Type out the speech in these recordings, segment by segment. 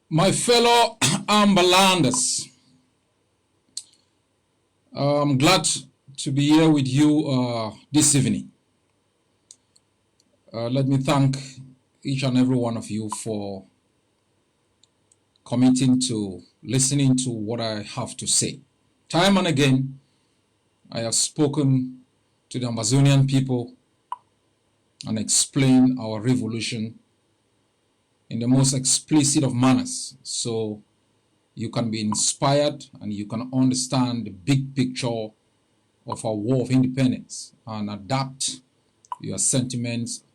My fellow Amberlanders, I'm glad to be here with you this evening. Let me thank each and every one of you for committing to listening to what I have to say. Time and again, I have spoken to the Amazonian people and explained our revolution in the most explicit of manners, so you can be inspired and you can understand the big picture of our war of independence and adapt your sentiments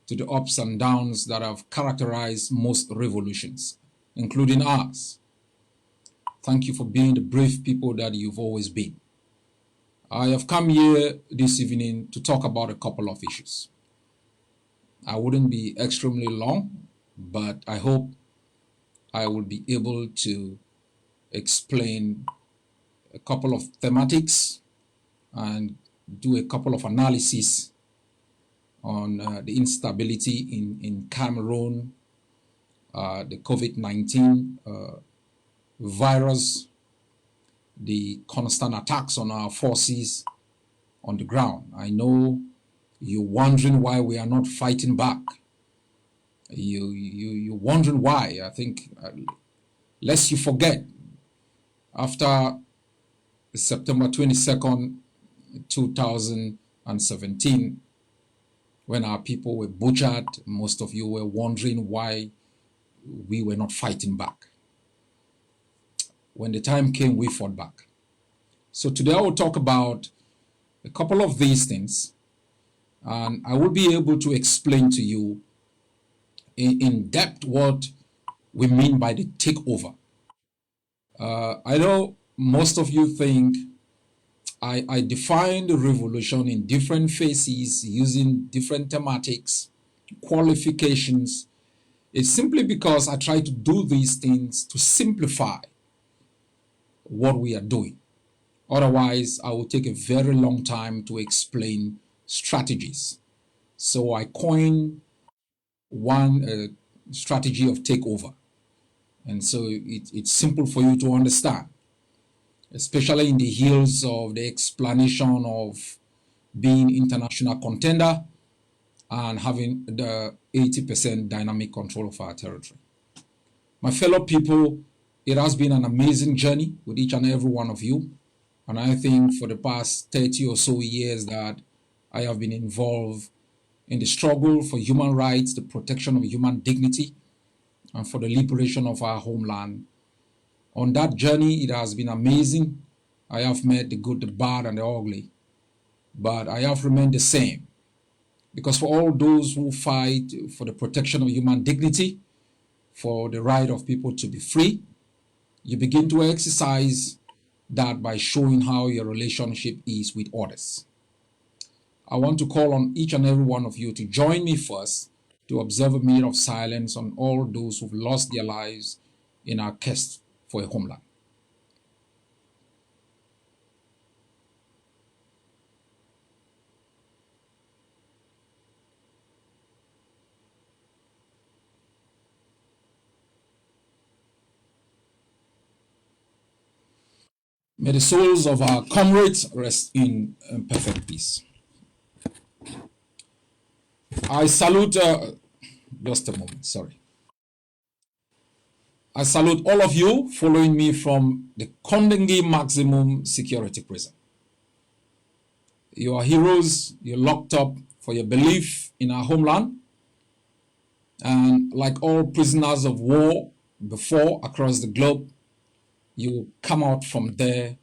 to the ups and downs that have characterized most revolutions, including ours. Thank you for being the brave people that you've always been. I have come here this evening to talk about a couple of issues. I wouldn't be extremely long, but I hope I will be able to explain a couple of thematics and do a couple of analysis on the instability in Cameroon, the COVID-19 virus, the constant attacks on our forces on the ground. I know you're wondering why we are not fighting back. You're wondering why. I think, lest you forget, after September 22nd, 2017, when our people were butchered, most of you were wondering why we were not fighting back. When the time came, we fought back. So today I will talk about a couple of these things, and I will be able to explain to you in depth what we mean by the takeover. I know most of you think I define the revolution in different phases using different thematics, qualifications. It's simply because I try to do these things to simplify what we are doing. Otherwise, I will take a very long time to explain strategies. So I coined one strategy of takeover. And so it's simple for you to understand, especially in the heels of the explanation of being international contender and having the 80% dynamic control of our territory. My fellow people, it has been an amazing journey with each and every one of you. And I think for the past 30 or so years that I have been involved in the struggle for human rights, the protection of human dignity, and for the liberation of our homeland. On that journey, it has been amazing. I have met the good, the bad, and the ugly. But I have remained the same. Because for all those who fight for the protection of human dignity, for the right of people to be free, you begin to exercise that by showing how your relationship is with others. I want to call on each and every one of you to join me first to observe a minute of silence on all those who've lost their lives in our quest for a homeland. May the souls of our comrades rest in perfect peace. I salute, just a moment, sorry. I salute all of you following me from the Kondengi Maximum Security Prison. You are heroes, you're locked up for your belief in our homeland. And like all prisoners of war before across the globe, you come out from there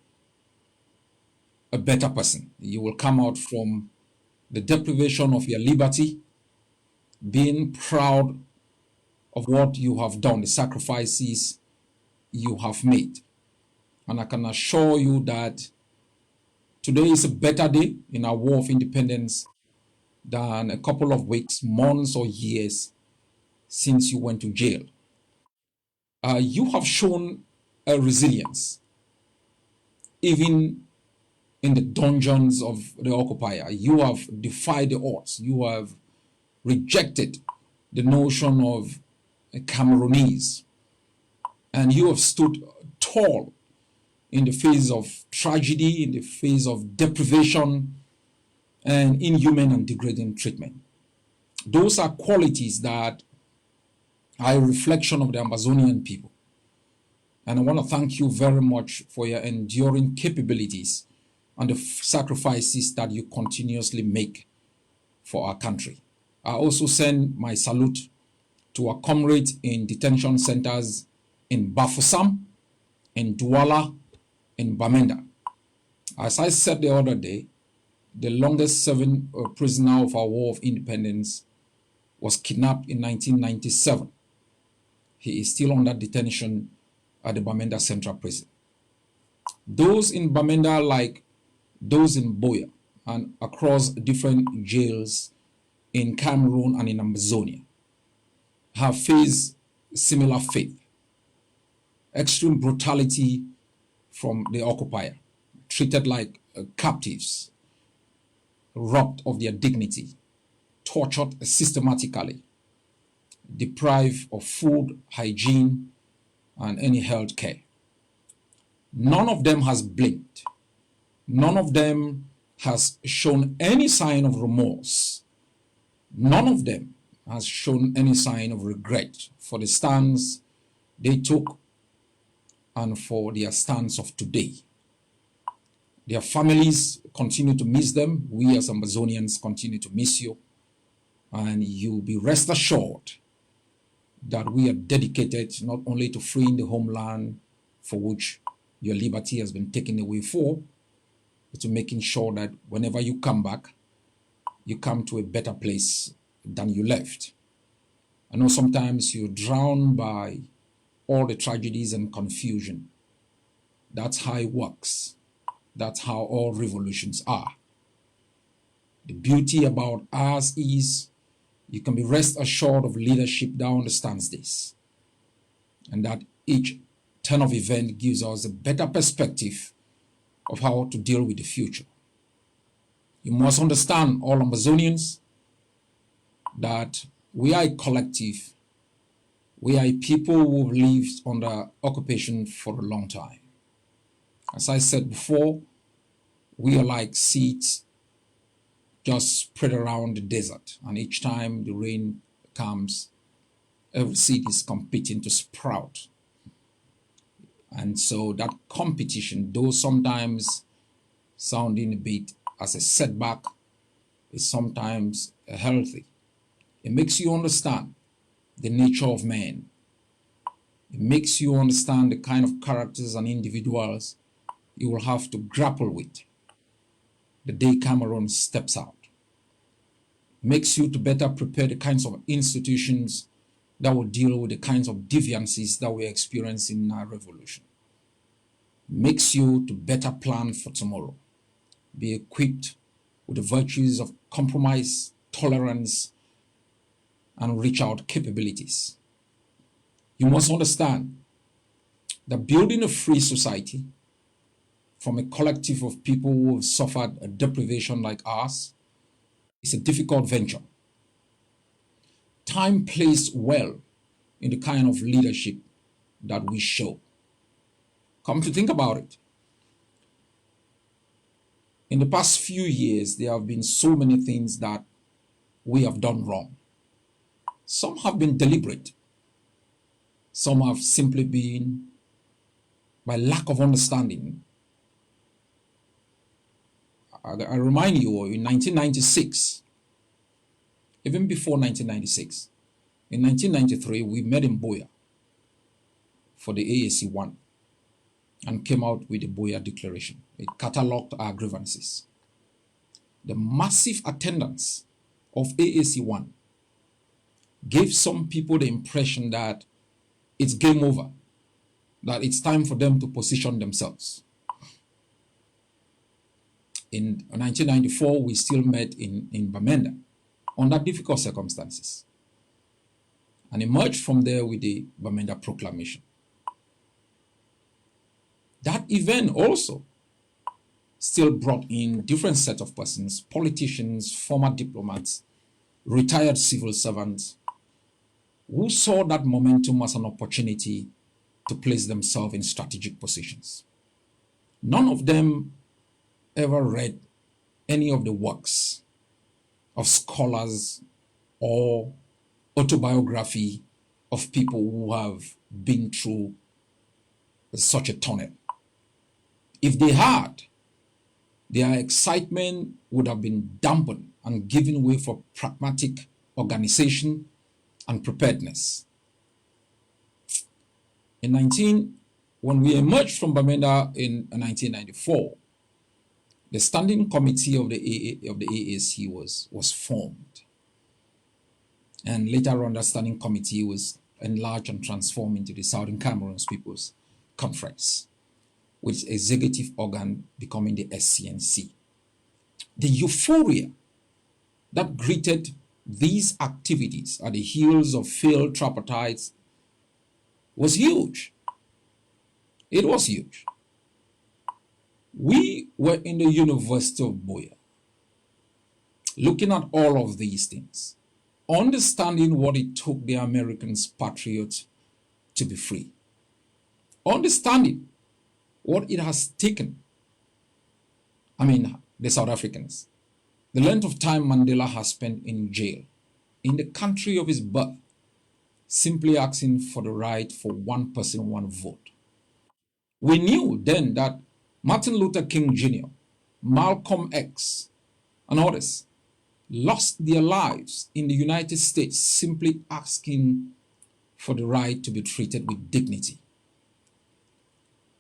a better person. You will come out from the deprivation of your liberty, being proud of what you have done, the sacrifices you have made. And I can assure you that today is a better day in our war of independence than a couple of weeks, months, or years since you went to jail. You have shown a resilience, even in the dungeons of the occupier. You have defied the odds. You have rejected the notion of a Cameroonese. and you have stood tall in the face of tragedy, in the face of deprivation, and inhuman and degrading treatment. Those are qualities that are a reflection of the Amazonian people. And I want to thank you very much for your enduring capabilities and the sacrifices that you continuously make for our country. I also send my salute to our comrades in detention centers in Bafoussam, in Douala, in Bamenda. As I said the other day, the longest serving prisoner of our War of Independence was kidnapped in 1997. He is still under detention at the Bamenda Central Prison. Those in Bamenda, like those in Boya and across different jails in Cameroon and in Amazonia, have faced similar fate. Extreme brutality from the occupier, treated like captives, robbed of their dignity, tortured systematically, deprived of food, hygiene, and any health care. None of them has blinked. None of them has shown any sign of remorse. None of them has shown any sign of regret for the stance they took and for their stance of today. Their families continue to miss them. We as Amazonians continue to miss you. And you'll be rest assured that we are dedicated not only to freeing the homeland for which your liberty has been taken away for, but to making sure that whenever you come back, you come to a better place than you left. I know sometimes you're drowned by all the tragedies and confusion. That's how it works. That's how all revolutions are. The beauty about ours is you can be rest assured of leadership that understands this, and that each turn of event gives us a better perspective of how to deal with the future. You must understand, all Amazonians, that we are a collective. We are a people who have lived under occupation for a long time. As I said before, we are like seeds just spread around the desert, and each time the rain comes, every seed is competing to sprout. And so that competition, though sometimes sounding a bit as a setback, is sometimes healthy. It makes you understand the nature of man. It makes you understand the kind of characters and individuals you will have to grapple with the day Cameroon steps out. It makes you to better prepare the kinds of institutions that will deal with the kinds of deviances that we experience in our revolution. It makes you to better plan for tomorrow, be equipped with the virtues of compromise, tolerance, and reach out capabilities. You must understand that building a free society from a collective of people who have suffered a deprivation like ours is a difficult venture. Time plays well in the kind of leadership that we show. Come to think about it. In the past few years, there have been so many things that we have done wrong. Some have been deliberate. Some have simply been by lack of understanding. I remind you, in 1996, even before 1996, in 1993, we met in Boya for the AAC1 and came out with the Boya Declaration. It catalogued our grievances. The massive attendance of AAC1 gave some people the impression that it's game over, that it's time for them to position themselves. In 1994, we still met in Bamenda under difficult circumstances and emerged from there with the Bamenda Proclamation. That event also still brought in different set of persons, politicians, former diplomats, retired civil servants, who saw that momentum as an opportunity to place themselves in strategic positions. None of them ever read any of the works of scholars or autobiography of people who have been through such a tunnel. If they had, their excitement would have been dampened and given way for pragmatic organization and preparedness. When we emerged from Bamenda in 1994, the standing committee of the AAC was formed. And later on, that standing committee was enlarged and transformed into the Southern Cameroon's People's Conference, with executive organ becoming the SCNC. The euphoria that greeted these activities at the heels of failed tripartites was huge. It was huge. We were in the University of Buea, looking at all of these things, understanding what it took the Americans' patriots to be free, understanding what it has taken, the South Africans, the length of time Mandela has spent in jail, in the country of his birth, simply asking for the right for one person, one vote. We knew then that Martin Luther King Jr., Malcolm X, and others lost their lives in the United States simply asking for the right to be treated with dignity.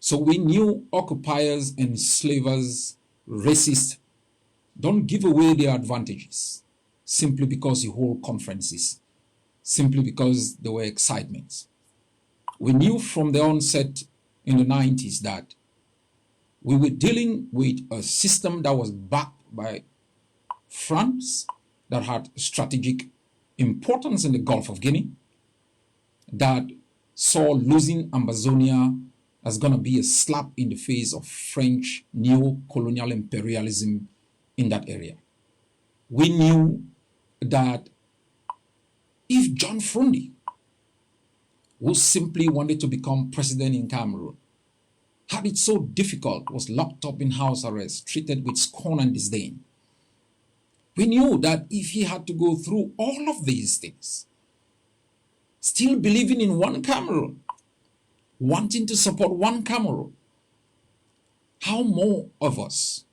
So we knew occupiers, enslavers, racists don't give away their advantages simply because you hold conferences, simply because there were excitements. We knew from the onset in the 90s that we were dealing with a system that was backed by France, that had strategic importance in the Gulf of Guinea, that saw losing Amazonia as going to be a slap in the face of French neo-colonial imperialism in that area. We knew that if John Frundi, who simply wanted to become president in Cameroon, had it so difficult, was locked up in house arrest, treated with scorn and disdain, we knew that if he had to go through all of these things, still believing in one Cameroon, wanting to support one Cameroon, how more of us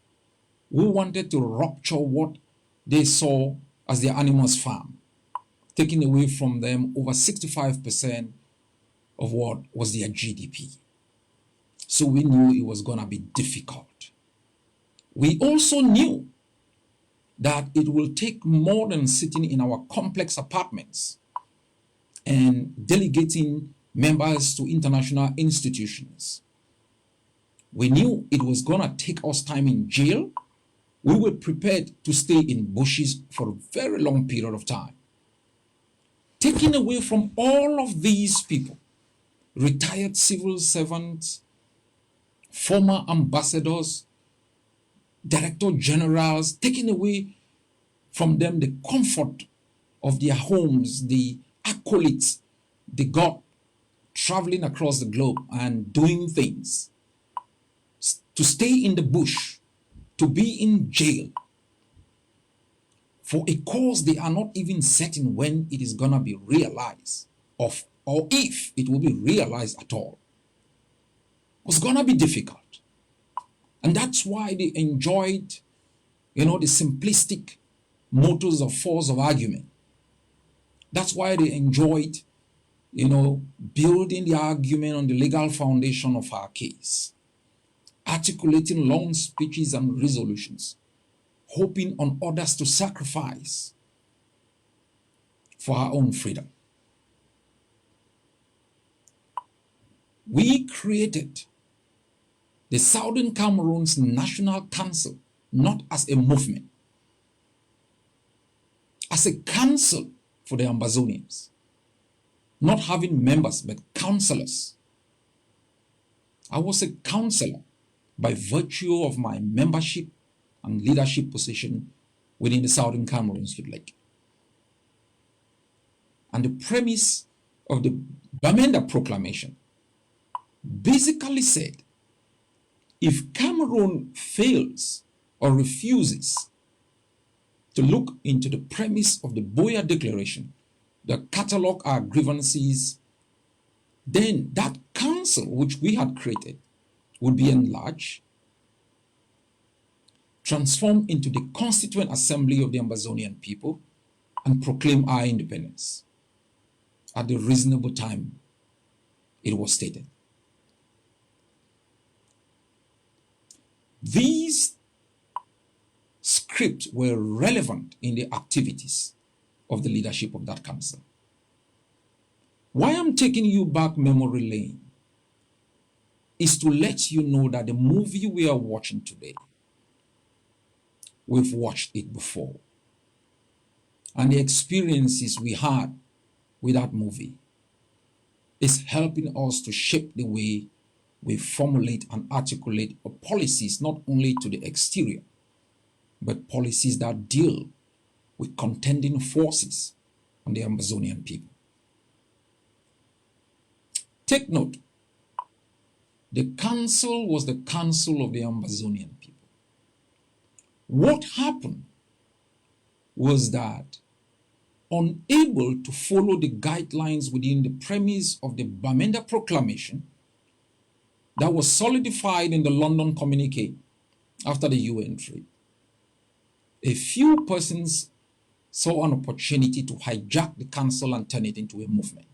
who wanted to rupture what they saw as their animals farm, taking away from them over 65% of what was their GDP. So we knew it was going to be difficult. We also knew that it will take more than sitting in our complex apartments and delegating members to international institutions. We knew it was going to take us time in jail. We were prepared to stay in bushes for a very long period of time. Taking away from all of these people, retired civil servants, former ambassadors, director generals, taking away from them the comfort of their homes, the accolades they got traveling across the globe and doing things, to stay in the bush, to be in jail for a cause they are not even certain when it is going to be realized, or if it will be realized at all, was going to be difficult. And that's why they enjoyed, the simplistic motors of force of argument. That's why they enjoyed, building the argument on the legal foundation of our case, articulating long speeches and resolutions, hoping on others to sacrifice for our own freedom. We created the Southern Cameroon's National Council, not as a movement, as a council for the Amazonians, not having members but councillors. I was a councillor by virtue of my membership and leadership position within the Southern Cameroon State League. And the premise of the Bamenda Proclamation basically said, if Cameroon fails or refuses to look into the premise of the Boya Declaration, the catalog our grievances, then that council which we had created would be enlarged, transformed into the Constituent Assembly of the Ambazonian people, and proclaim our independence at the reasonable time it was stated. These scripts were relevant in the activities of the leadership of that council. Why I'm taking you back memory lane is to let you know that the movie we are watching today, we've watched it before. And the experiences we had with that movie is helping us to shape the way we formulate and articulate policies, not only to the exterior, but policies that deal with contending forces on the Amazonian people. Take note, the council was the council of the Amazonian people. What happened was that, unable to follow the guidelines within the premise of the Bamenda Proclamation that was solidified in the London Communique after the UN trip, a few persons saw an opportunity to hijack the council and turn it into a movement.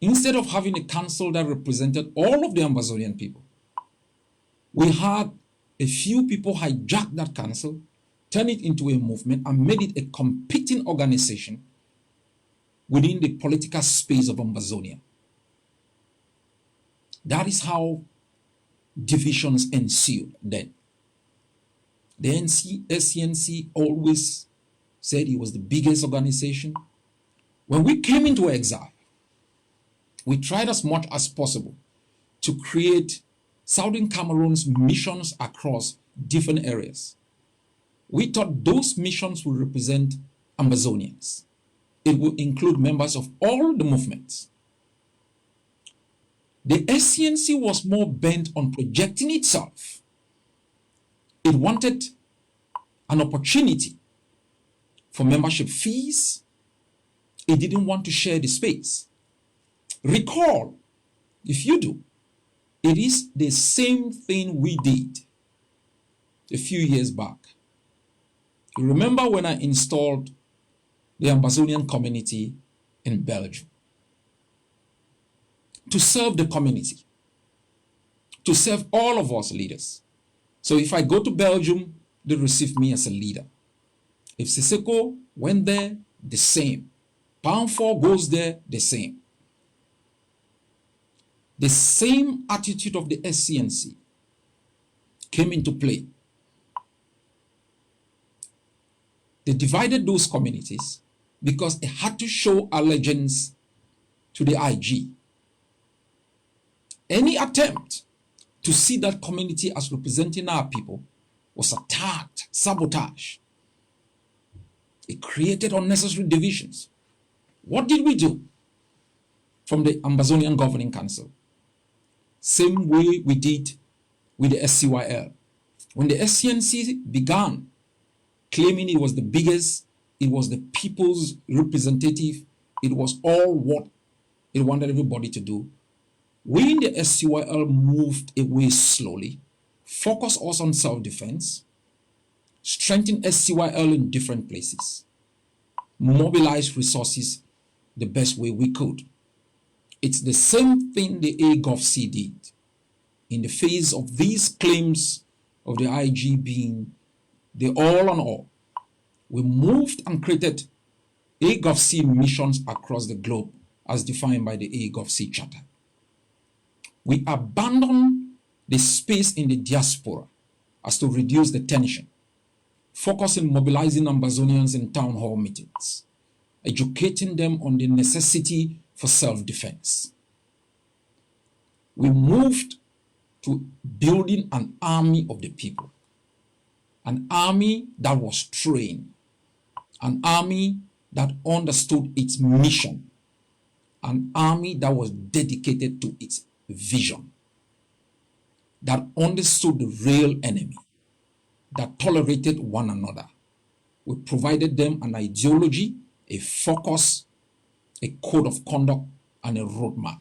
Instead of having a council that represented all of the Amazonian people, we had a few people hijack that council, turn it into a movement, and made it a competing organization within the political space of Amazonia. That is how divisions ensued then. The SCNC always said it was the biggest organization. When we came into exile, we tried as much as possible to create Southern Cameroon's missions across different areas. We thought those missions would represent Amazonians. It would include members of all the movements. The SCNC was more bent on projecting itself. It wanted an opportunity for membership fees. It didn't want to share the space. Recall, if you do, it is the same thing we did a few years back. You remember when I installed the Amazonian community in Belgium? To serve the community, to serve all of us leaders. So if I go to Belgium, they receive me as a leader. If Siseko went there, the same. Pound 4 goes there, the same. The same attitude of the SCNC came into play. They divided those communities because they had to show allegiance to the IG. Any attempt to see that community as representing our people was attacked, sabotaged. It created unnecessary divisions. What did we do from the Amazonian Governing Council? Same way we did with the SCYL. When the SCNC began claiming it was the biggest, it was the people's representative, it was all what it wanted everybody to do, we in the SCYL moved away slowly, focused us on self-defense, strengthened SCYL in different places, mobilized resources the best way we could. It's the same thing the AGovC did. In the face of these claims of the IG being the all on all, we moved and created AGovC missions across the globe as defined by the AGovC Charter. We abandoned the space in the diaspora as to reduce the tension, focus on mobilizing Ambazonians in town hall meetings, educating them on the necessity for self-defense. We moved to building an army of the people, an army that was trained, an army that understood its mission, an army that was dedicated to its vision, that understood the real enemy, that tolerated one another. We provided them an ideology, a focus, a code of conduct, and a roadmap.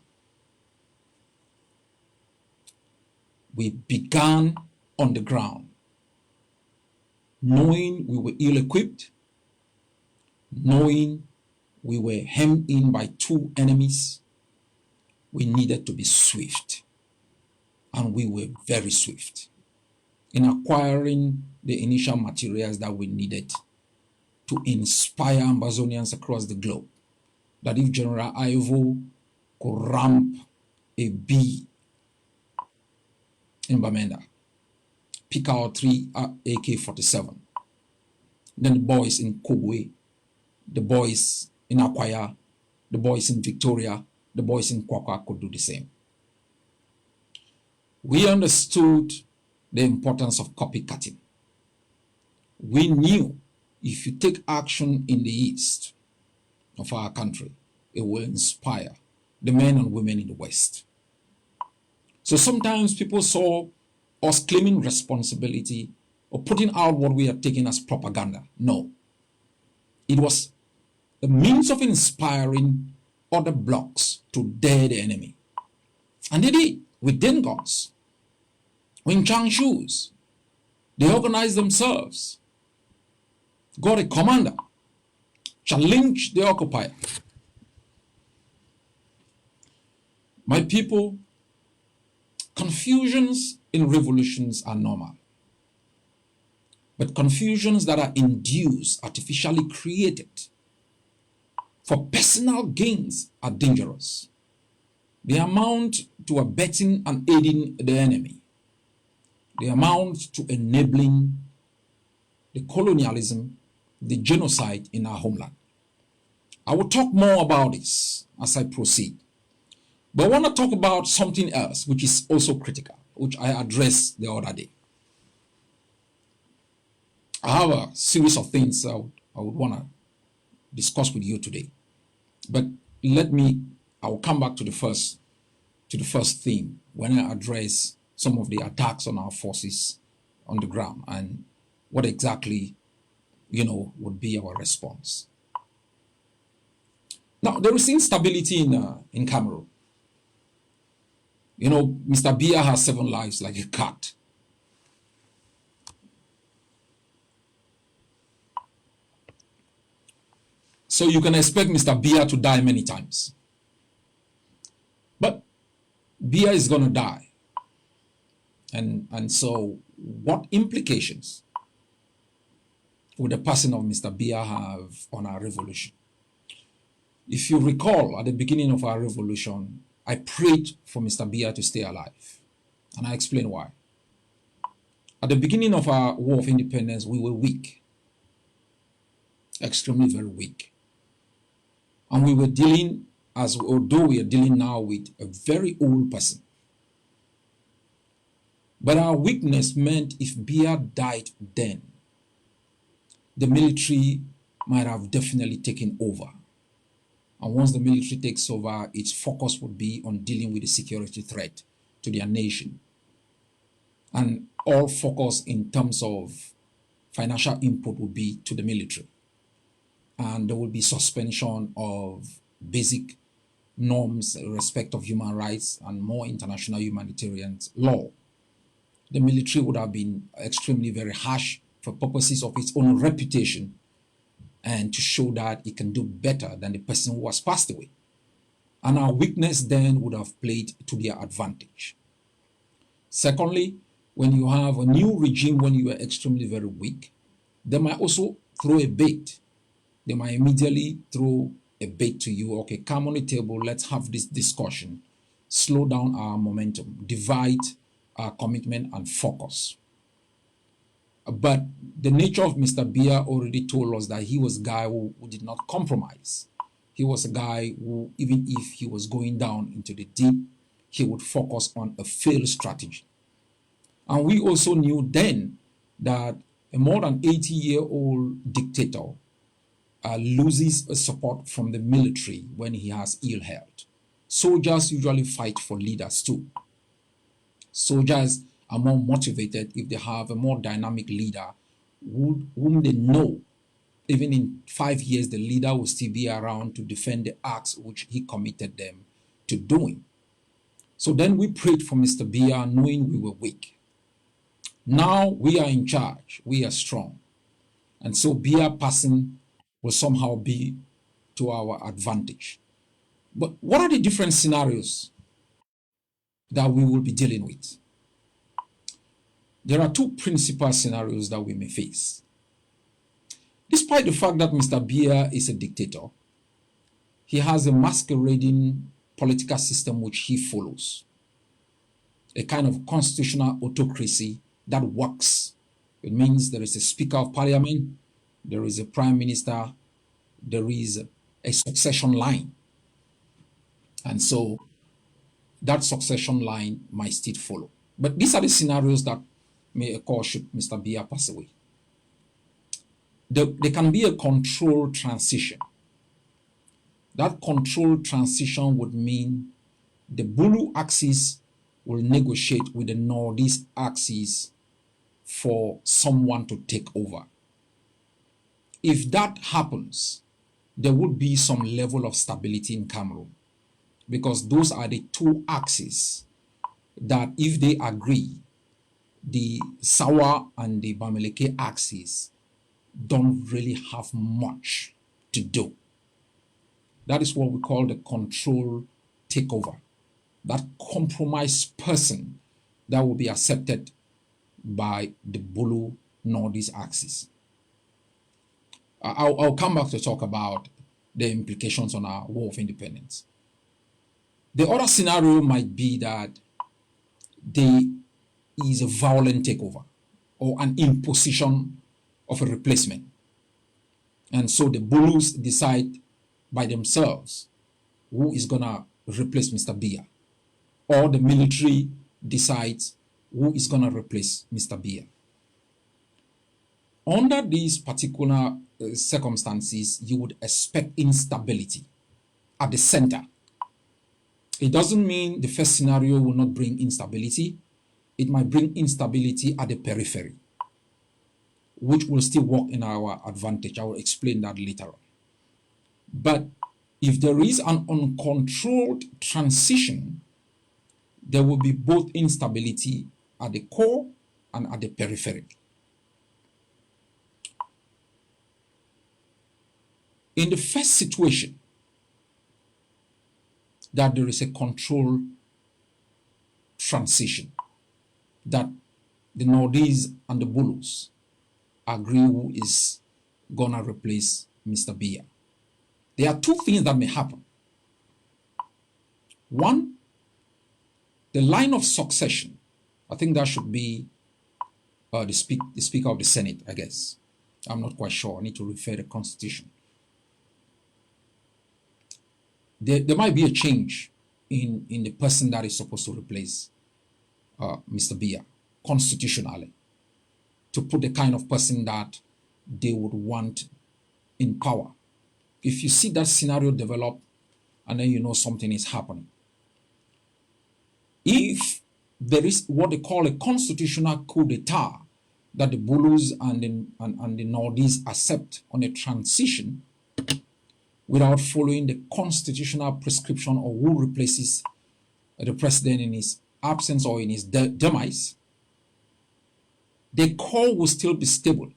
We began on the ground, knowing we were ill-equipped, knowing we were hemmed in by two enemies. We needed to be swift, and we were very swift in acquiring the initial materials that we needed to inspire Amazonians across the globe, that if General Ivo could ramp a B in Bamenda, pick out 3 AK-47, then the boys in Kogwe, the boys in Akwaya, the boys in Victoria, the boys in Kwakwa could do the same. We understood the importance of copycatting. We knew if you take action in the east of our country, it will inspire the men and women in the west. So sometimes people saw us claiming responsibility or putting out what we are taking as propaganda. No. It was a means of inspiring other blocks to dare the enemy. And they did, with Dengons, with Changshus. They organized themselves, got a commander, challenged the occupier. My people, confusions in revolutions are normal. But confusions that are induced, artificially created for personal gains are dangerous. They amount to abetting and aiding the enemy. They amount to enabling the colonialism, the genocide in our homeland. I will talk more about this as I proceed. But I want to talk about something else which is also critical, which I addressed the other day. I have a series of things I would want to discuss with you today. But I will come back to the first theme when I address some of the attacks on our forces on the ground and what exactly, would be our response. Now, there is instability in Cameroon. Mr. Biya has 7 lives like a cat. So you can expect Mr. Biya to die many times. But Biya is going to die. And so what implications would the passing of Mr. Biya have on our revolution? If you recall, at the beginning of our revolution, I prayed for Mr. Biya to stay alive. And I explain why. At the beginning of our War of Independence, we were weak. Extremely very weak. And we were dealing, although we are dealing now with a very old person. But our weakness meant if Biya died then, the military might have definitely taken over. And once the military takes over, its focus would be on dealing with the security threat to their nation. And all focus in terms of financial input would be to the military. And there will be suspension of basic norms, respect of human rights, and more international humanitarian law. The military would have been extremely very harsh for purposes of its own reputation and to show that it can do better than the person who has passed away. And our weakness then would have played to their advantage. Secondly, when you have a new regime, when you are extremely very weak, they might also throw a bait. They might immediately throw a bait to you. Okay, come on the table, let's have this discussion. Slow down our momentum, divide our commitment and focus. But the nature of Mr. Biya already told us that he was a guy who did not compromise. He was a guy who, even if he was going down into the deep, he would focus on a failed strategy. And we also knew then that a more than 80-year-old dictator loses support from the military when he has ill health. Soldiers usually fight for leaders too. Soldiers are more motivated if they have a more dynamic leader whom they know even in 5 years the leader will still be around to defend the acts which he committed them to doing. So then we prayed for Mr. Bia knowing we were weak. Now we are in charge, we are strong. And so Bia passing will somehow be to our advantage. But what are the different scenarios that we will be dealing with? There are two principal scenarios that we may face. Despite the fact that Mr. Bia is a dictator, he has a masquerading political system which he follows, a kind of constitutional autocracy that works. It means there is a Speaker of Parliament, there is a Prime Minister, there is a succession line. And so that succession line might still follow. But these are the scenarios that may occur should Mr. Bia pass away. There can be a controlled transition. That controlled transition would mean the Bulu axis will negotiate with the Northeast axis for someone to take over. If that happens, there would be some level of stability in Cameroon, because those are the two axes that, if they agree, the Sawa and the Bamileke axis don't really have much to do. That is what we call the control takeover. That compromise person that will be accepted by the Bulu Northeast axis. I'll come back to talk about the implications on our War of Independence. The other scenario might be that there is a violent takeover or an imposition of a replacement. And so the Bulus decide by themselves who is going to replace Mr. Bia, or the military decides who is going to replace Mr. Bia. Under these particular circumstances, you would expect instability at the center. It doesn't mean the first scenario will not bring instability. It might bring instability at the periphery, which will still work in our advantage. I will explain that later on. But if there is an uncontrolled transition, there will be both instability at the core and at the periphery. In the first situation, that there is a controlled transition, that the Northeast and the Bulus agree who is gonna replace Mr. Bia. There are two things that may happen. One, the line of succession. I think that should be the Speaker of the Senate, I guess. I'm not quite sure. I need to refer the Constitution. There might be a change in the person that is supposed to replace Mr. Bia constitutionally, to put the kind of person that they would want in power. If you see that scenario develop, and then you know something is happening. If there is what they call a constitutional coup d'etat that the Bulus and the Northeast accept on a transition without following the constitutional prescription of who replaces the president in his absence or in his demise, the core will still be stable,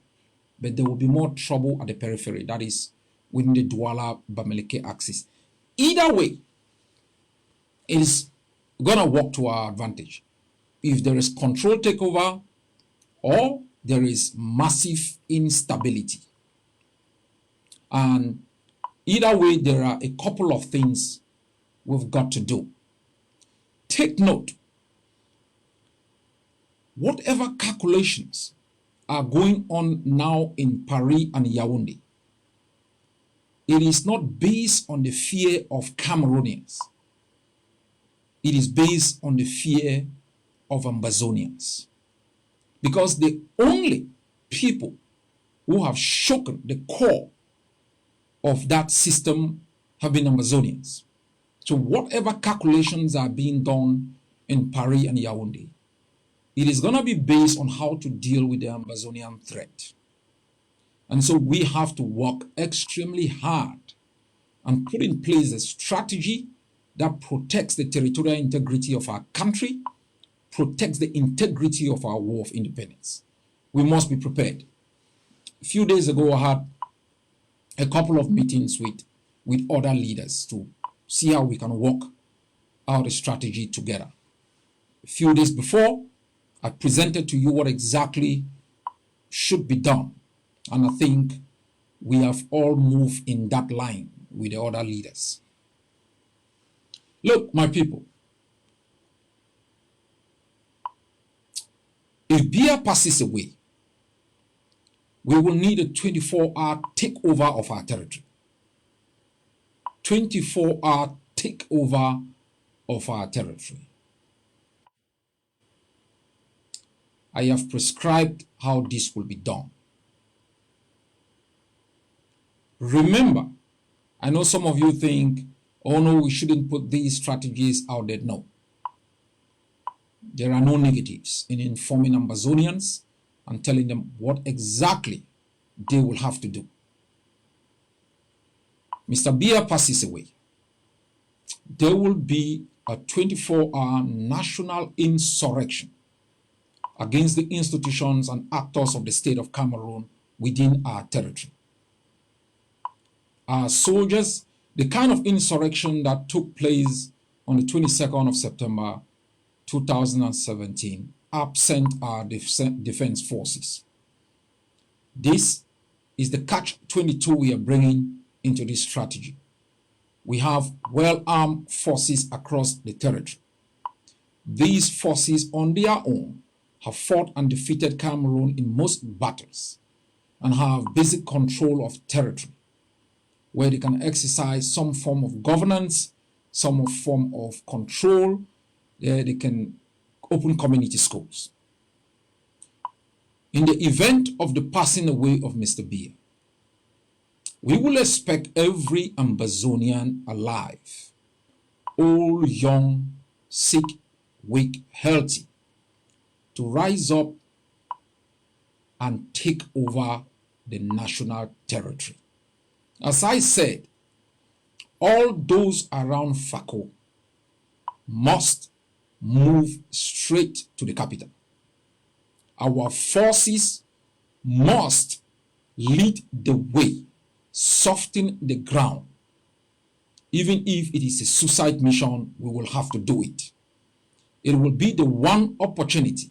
but there will be more trouble at the periphery, that is within the Douala-Bamileke axis. Either way, it is going to work to our advantage. If there is control takeover or there is massive instability. And either way, there are a couple of things we've got to do. Take note, whatever calculations are going on now in Paris and Yaoundé, it is not based on the fear of Cameroonians. It is based on the fear of Ambazonians. Because the only people who have shaken the core of that system have been Amazonians. So whatever calculations are being done in Paris and Yaoundé, it is going to be based on how to deal with the Amazonian threat. And so we have to work extremely hard and put in place a strategy that protects the territorial integrity of our country, protects the integrity of our war of independence. We must be prepared. A few days ago, I had a couple of meetings with other leaders to see how we can work out a strategy together. A few days before, I presented to you what exactly should be done. And I think we have all moved in that line with the other leaders. Look, my people, if Biya passes away, we will need a 24-hour takeover of our territory. 24-hour takeover of our territory. I have prescribed how this will be done. Remember, I know some of you think, oh no, we shouldn't put these strategies out there. No. There are no negatives in informing Amazonians and telling them what exactly they will have to do. Mr. Biya passes away. There will be a 24-hour national insurrection against the institutions and actors of the state of Cameroon within our territory. Our soldiers, the kind of insurrection that took place on the 22nd of September 2017, absent our defense forces. This is the catch-22 we are bringing into this strategy. We have well-armed forces across the territory. These forces on their own have fought and defeated Cameroon in most battles and have basic control of territory, where they can exercise some form of governance, some form of control. They can open community schools. In the event of the passing away of Mr. Biya, we will expect every Amazonian alive, old, young, sick, weak, healthy, to rise up and take over the national territory. As I said, all those around Fako must move straight to the capital. Our forces must lead the way, soften the ground. Even if it is a suicide mission, we will have to do it. It will be the one opportunity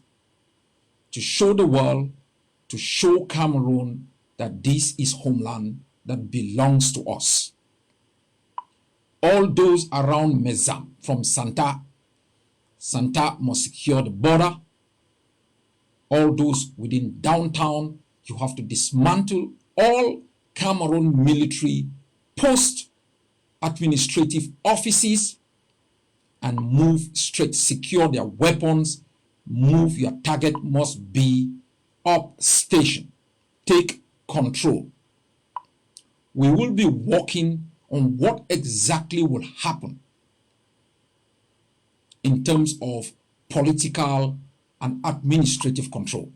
to show the world, to show Cameroon that this is homeland that belongs to us. All those around Mezam from Santa must secure the border. All those within downtown, you have to dismantle all Cameroon military post-administrative offices and move straight, secure their weapons, move. Your target must be up station. Take control. We will be working on what exactly will happen in terms of political and administrative control.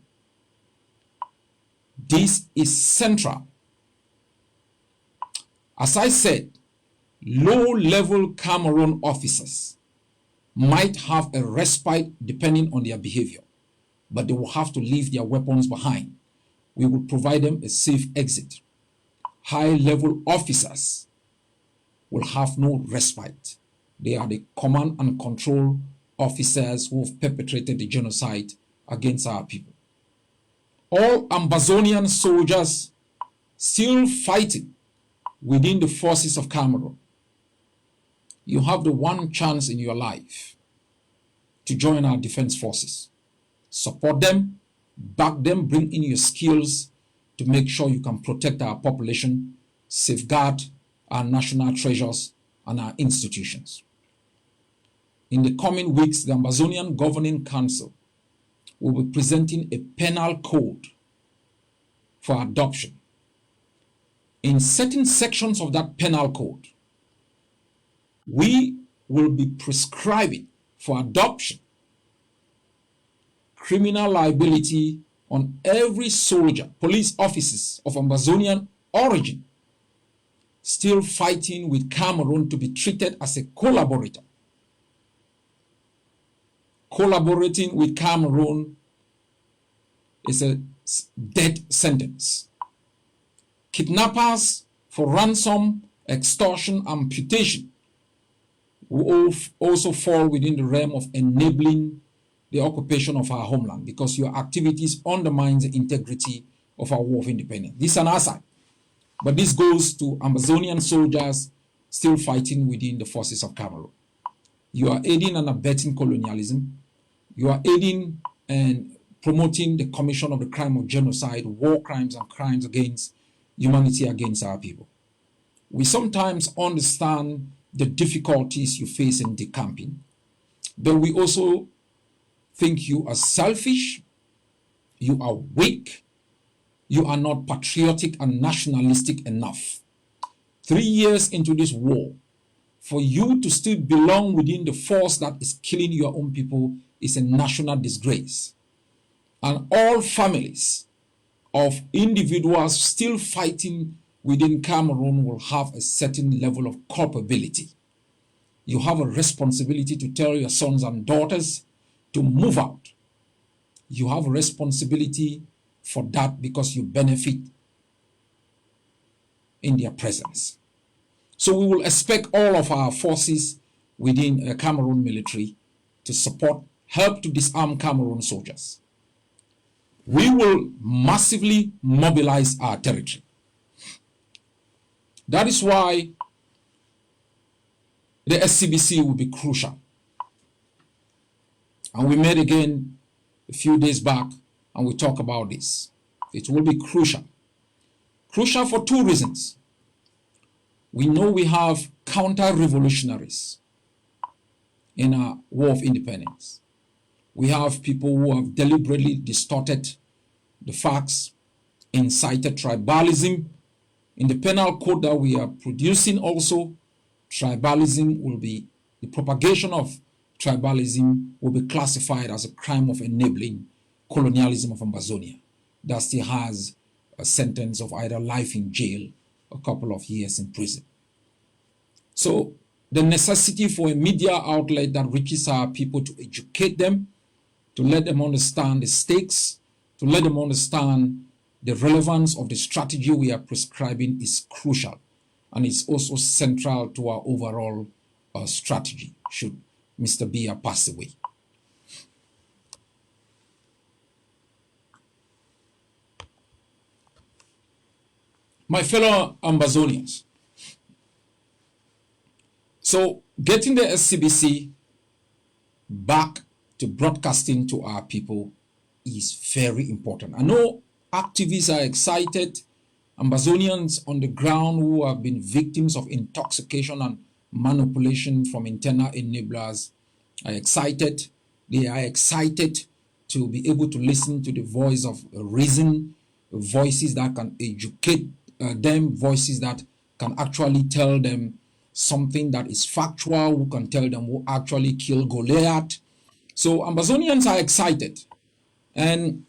This is central. As I said, low-level Cameroon officers might have a respite depending on their behavior, but they will have to leave their weapons behind. We will provide them a safe exit. High-level officers will have no respite. They are the command and control officers who have perpetrated the genocide against our people. All Amazonian soldiers still fighting within the forces of Cameroon. You have the one chance in your life to join our defense forces. Support them, back them, bring in your skills to make sure you can protect our population, safeguard our national treasures and our institutions. In the coming weeks, the Amazonian Governing Council will be presenting a penal code for adoption. in certain sections of that penal code, we will be prescribing for adoption criminal liability on every soldier, police officers of Amazonian origin still fighting with Cameroon to be treated as a collaborator. Collaborating with Cameroon is a death sentence. Kidnappers for ransom, extortion, amputation will also fall within the realm of enabling the occupation of our homeland, because your activities undermine the integrity of our war of independence. This is an aside, but this goes to Amazonian soldiers still fighting within the forces of Cameroon. You are aiding and abetting colonialism. You are aiding and promoting the commission of the crime of genocide, war crimes, and crimes against humanity against our people. We sometimes understand the difficulties you face in decamping, but we also think you are selfish, you are weak, you are not patriotic and nationalistic enough. 3 years into this war, for you to still belong within the force that is killing your own people is a national disgrace. And all families of individuals still fighting within Cameroon will have a certain level of culpability. You have a responsibility to tell your sons and daughters to move out. You have a responsibility for that because you benefit in their presence. So we will expect all of our forces within the Cameroon military to support, help to disarm Cameroon soldiers. We will massively mobilize our territory. That is why the SCBC will be crucial. And we met again a few days back and we talk about this. It will be crucial. Crucial for two reasons. We know we have counter-revolutionaries in our war of independence. We have people who have deliberately distorted the facts, incited tribalism. In the penal code that we are producing also, tribalism will be, the propagation of tribalism will be classified as a crime of enabling colonialism of Amazonia. That still has a sentence of either life in jail or a couple of years in prison. So the necessity for a media outlet that reaches our people to educate them, to let them understand the stakes, to let them understand the relevance of the strategy we are prescribing is crucial. And it's also central to our overall strategy should Mr. Biya pass away. My fellow Ambazonians, so getting the SCBC back to broadcasting to our people is very important. I know activists are excited. Ambazonians on the ground who have been victims of intoxication and manipulation from internal enablers are excited. They are excited to be able to listen to the voice of reason, voices that can educate them, voices that can actually tell them something that is factual, who can tell them who actually killed Goliath. So Ambazonians are excited. And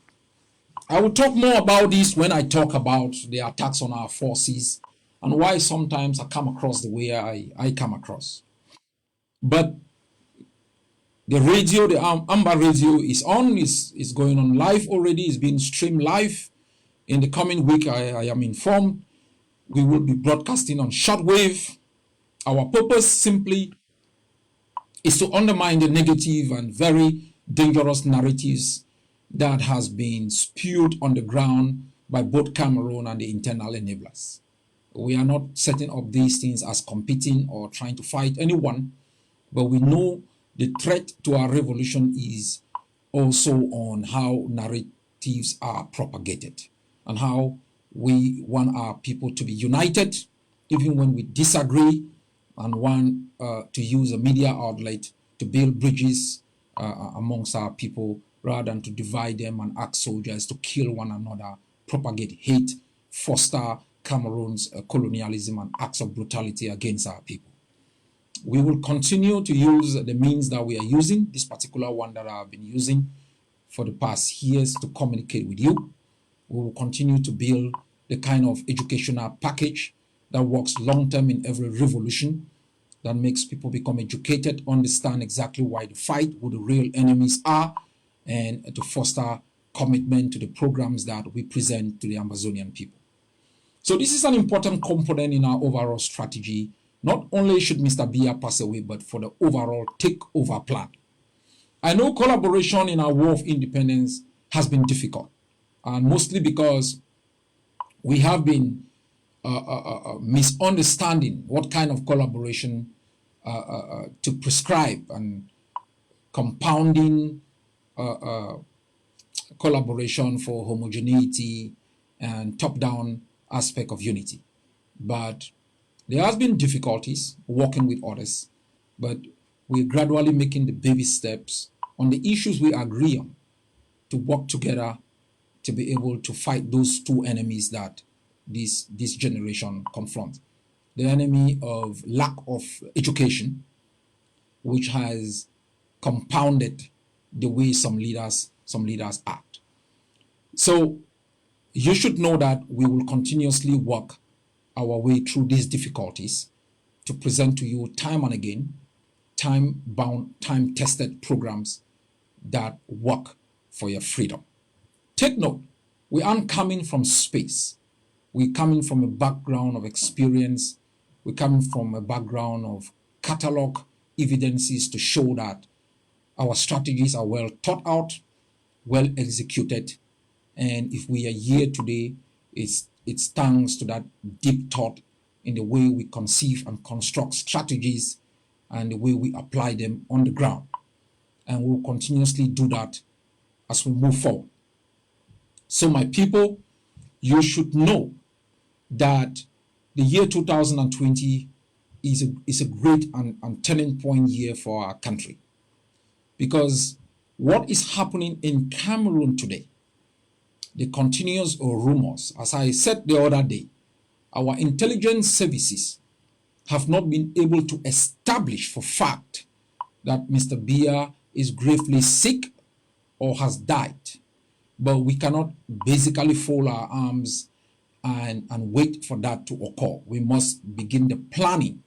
I will talk more about this when I talk about the attacks on our forces and why sometimes I come across the way I come across. But the radio, the Amber radio is on, is going on live already, is being streamed live. In the coming week, I am informed, we will be broadcasting on shortwave. Our purpose simply is to undermine the negative and very dangerous narratives that has been spewed on the ground by both Cameroon and the internal enablers. We are not setting up these things as competing or trying to fight anyone, but we know the threat to our revolution is also on how narratives are propagated and how we want our people to be united, even when we disagree, and want to use a media outlet to build bridges amongst our people rather than to divide them and ask soldiers to kill one another, propagate hate, foster Cameroon's colonialism and acts of brutality against our people. We will continue to use the means that we are using, this particular one that I've been using for the past years to communicate with you. We will continue to build the kind of educational package that works long-term in every revolution, that makes people become educated, understand exactly why to fight, who the real enemies are, and to foster commitment to the programs that we present to the Amazonian people. So this is an important component in our overall strategy. Not only should Mr. Biya pass away, but for the overall takeover plan. I know collaboration in our war of independence has been difficult, and mostly because we have been misunderstanding what kind of collaboration to prescribe, and compounding collaboration for homogeneity and top-down aspect of unity. But there has been difficulties working with others, but we're gradually making the baby steps on the issues we agree on to work together to be able to fight those two enemies that this generation confronts. The enemy of lack of education, which has compounded the way some leaders act. So you should know that we will continuously work our way through these difficulties to present to you time and again time-bound, time-tested programs that work for your freedom. Take note, we aren't coming from space. We're coming from a background of experience. We're coming from a background of catalog evidences to show that our strategies are well thought out, well executed, and if we are here today, it's thanks to that deep thought in the way we conceive and construct strategies and the way we apply them on the ground. And we'll continuously do that as we move forward. So my people, you should know that the year 2020 is a great and turning point year for our country. Because what is happening in Cameroon today, the continuous rumors, as I said the other day, our intelligence services have not been able to establish for fact that Mr. Biya is gravely sick or has died. But we cannot basically fold our arms and wait for that to occur. We must begin the planning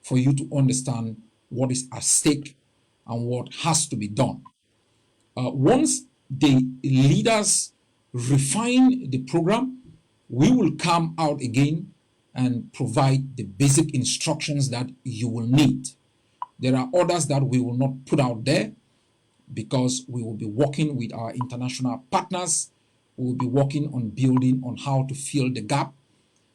for you to understand what is at stake and what has to be done. Once the leaders refine the program, we will come out again and provide the basic instructions that you will need. There are others that we will not put out there because we will be working with our international partners. We will be working on building on how to fill the gap.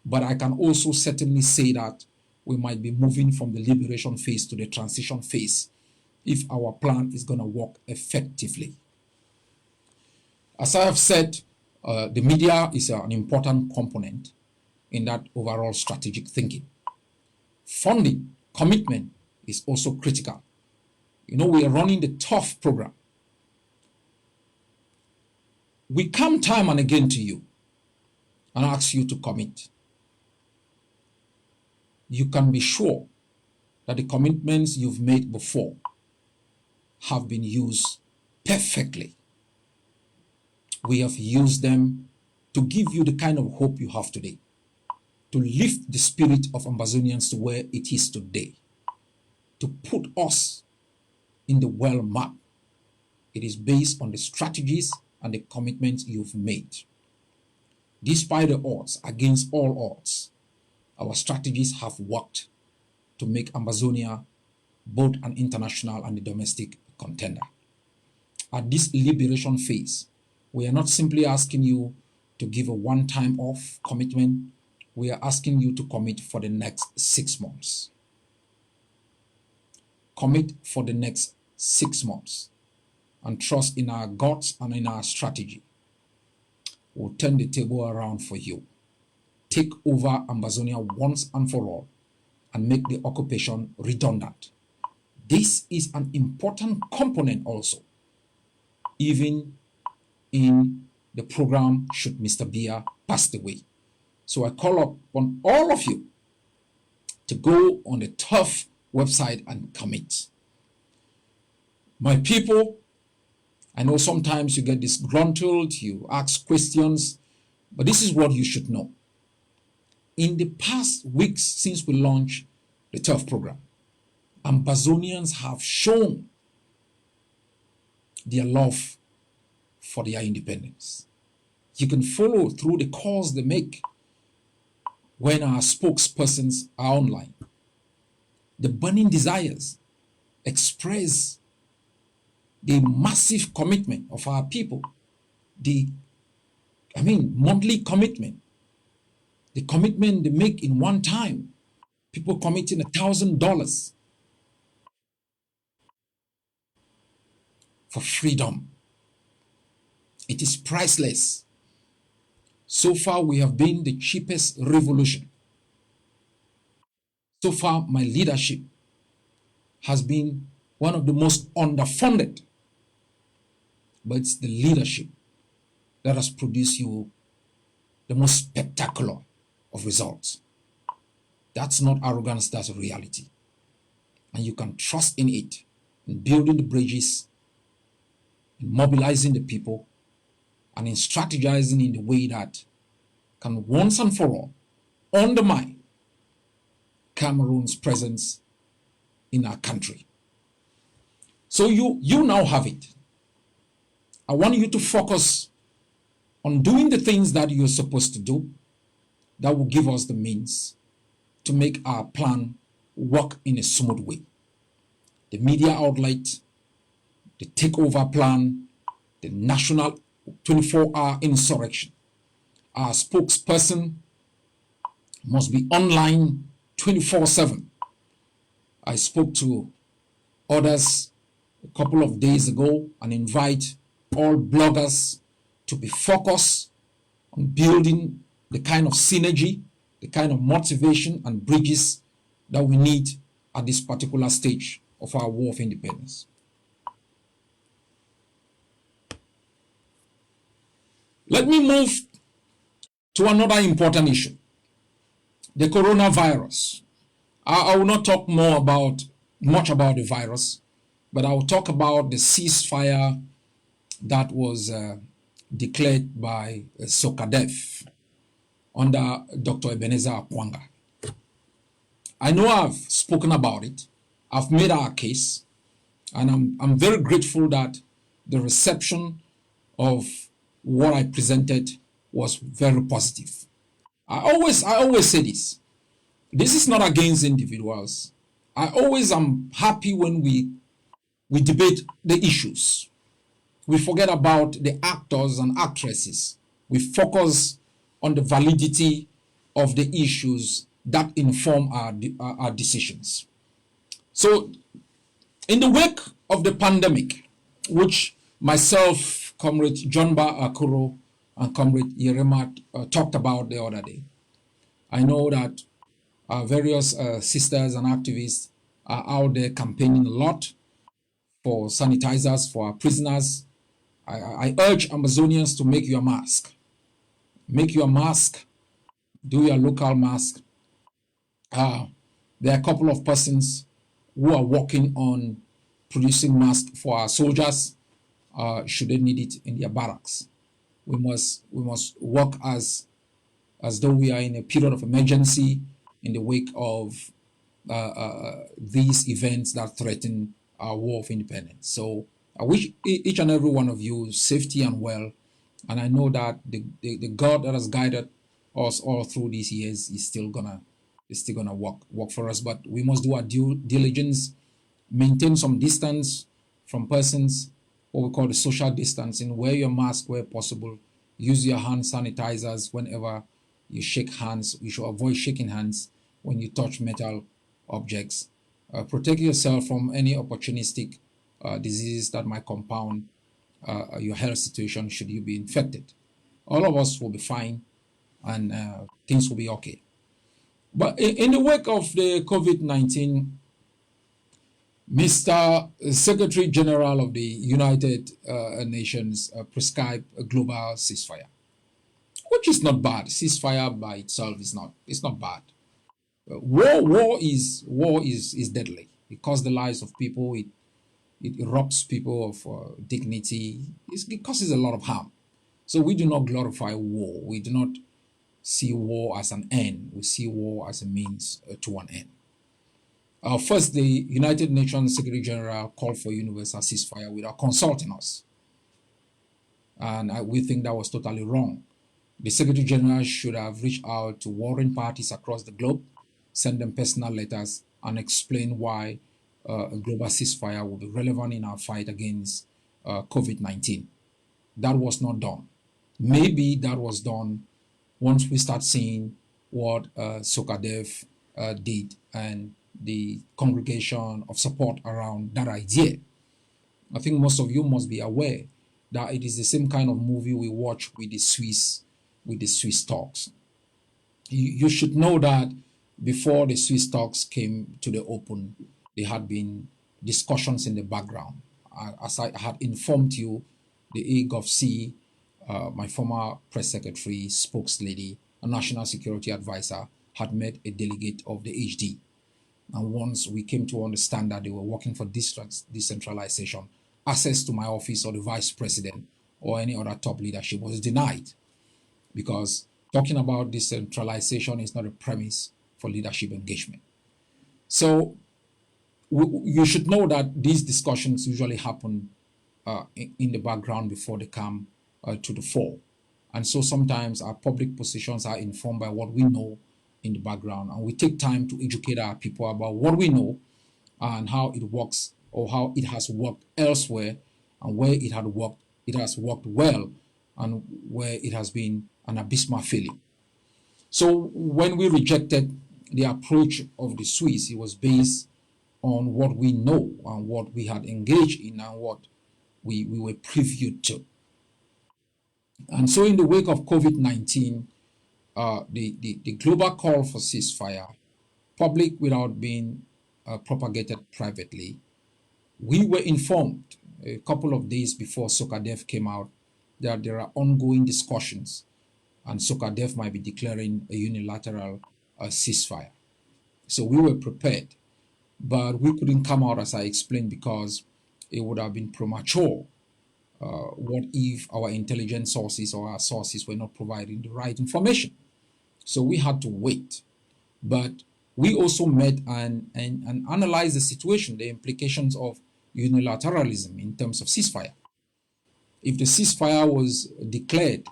But I can also certainly say that we might be moving from the liberation phase to the transition phase if our plan is going to work effectively. As I have said, the media is an important component in that overall strategic thinking. Funding, commitment is also critical. You know, we are running the tough program. We come time and again to you and ask you to commit. You can be sure that the commitments you've made before have been used perfectly. We have used them to give you the kind of hope you have today, to lift the spirit of Ambazonians to where it is today, to put us in the world map. It is based on the strategies and the commitments you've made. Despite the odds, against all odds, our strategies have worked to make Ambazonia both an international and a domestic contender. At this liberation phase, we are not simply asking you to give a one-time off commitment. We are asking you to commit for the next 6 months. Commit for the next 6 months and trust in our guts and in our strategy. We'll turn the table around for you. Take over Ambazonia once and for all and make the occupation redundant. This is an important component also, even in the program should Mr. Biya pass away. So I call upon all of you to go on the tough website and commit. My people, I know sometimes you get disgruntled, you ask questions, but this is what you should know. In the past weeks since we launched the tough program, Ambazonians have shown their love for their independence. You can follow through the calls they make when our spokespersons are online. The burning desires express the massive commitment of our people, monthly commitment, the commitment they make in one time, people committing $1,000 for freedom. It is priceless. So far, we have been the cheapest revolution. So far, my leadership has been one of the most underfunded, but it's the leadership that has produced you the most spectacular of results. That's not arrogance, that's reality. And you can trust in it, in building the bridges, in mobilizing the people, and in strategizing in the way that can once and for all undermine Cameroon's presence in our country. So you now have it. I want you to focus on doing the things that you're supposed to do that will give us the means to make our plan work in a smooth way. The media outlet, the takeover plan, the national 24-hour insurrection. Our spokesperson must be online 24/7. I spoke to others a couple of days ago and invite all bloggers to be focused on building the kind of synergy, the kind of motivation and bridges that we need at this particular stage of our war of independence. Let me move to another important issue, the coronavirus. I will not talk much about the virus, but I will talk about the ceasefire that was declared by SOCADEF under Dr. Ebenezer Akwanga. I know I've spoken about it. I've made our case, and I'm very grateful that the reception of what I presented was very positive. I always say this. This is not against individuals. I always am happy when we debate the issues. We forget about the actors and actresses. We focus on the validity of the issues that inform our decisions. So, in the wake of the pandemic, which myself, Comrade Jonba Akuro, and Comrade Yerema talked about the other day, I know that various sisters and activists are out there campaigning a lot for sanitizers for our prisoners. I urge Amazonians to make your mask. Make your mask. Do your local mask. There are a couple of persons who are working on producing masks for our soldiers should they need it in their barracks. We must work as though we are in a period of emergency in the wake of these events that threaten our war of independence. So I wish each and every one of you safety and well, and I know that the God that has guided us all through these years is still gonna work for us. But we must do our due diligence, maintain some distance from persons, what we call the social distancing, wear your mask where possible, use your hand sanitizers whenever you shake hands. You should avoid shaking hands when you touch metal objects. Protect yourself from any opportunistic diseases that might compound your health situation should you be infected. All of us will be fine and things will be okay. But in the wake of the COVID-19, Mr. Secretary General of the United Nations prescribed a global ceasefire. which is not bad. Ceasefire by itself is not, it's not bad. War is deadly. It costs the lives of people. It robs people of dignity. It causes a lot of harm. So we do not glorify war. We do not see war as an end. We see war as a means to an end. First, the United Nations Secretary General called for universal ceasefire without consulting us. And we think that was totally wrong. The Secretary General should have reached out to warring parties across the globe, send them personal letters, and explain why a global ceasefire will be relevant in our fight against COVID-19. That was not done. Maybe that was done once we start seeing what Sokadev did and the congregation of support around that idea. I think most of you must be aware that it is the same kind of movie we watch with the Swiss talks. You should know that before the Swiss talks came to the open, there had been discussions in the background. As I had informed you, the AGOVC, my former press secretary, spokeslady, a national security advisor, had met a delegate of the HD. And once we came to understand that they were working for decentralization, access to my office or the vice president or any other top leadership was denied, because talking about decentralization is not a premise for leadership engagement. So you should know that these discussions usually happen in the background before they come to the fore. And so sometimes our public positions are informed by what we know in the background, and we take time to educate our people about what we know and how it works, or how it has worked elsewhere, and where it has worked well, and where it has been an abysmal failure. So when we rejected the approach of the Swiss, it was based on what we know and what we had engaged in and what we were previewed to. And so in the wake of COVID-19, the global call for ceasefire, public without being propagated privately, we were informed a couple of days before Sokadev came out that there are ongoing discussions and Sokadev might be declaring a unilateral ceasefire. So we were prepared, but we couldn't come out, as I explained, because it would have been premature. What if our intelligence sources or our sources were not providing the right information? So we had to wait. But we also met and analyzed the situation, the implications of unilateralism in terms of ceasefire. If the ceasefire was declared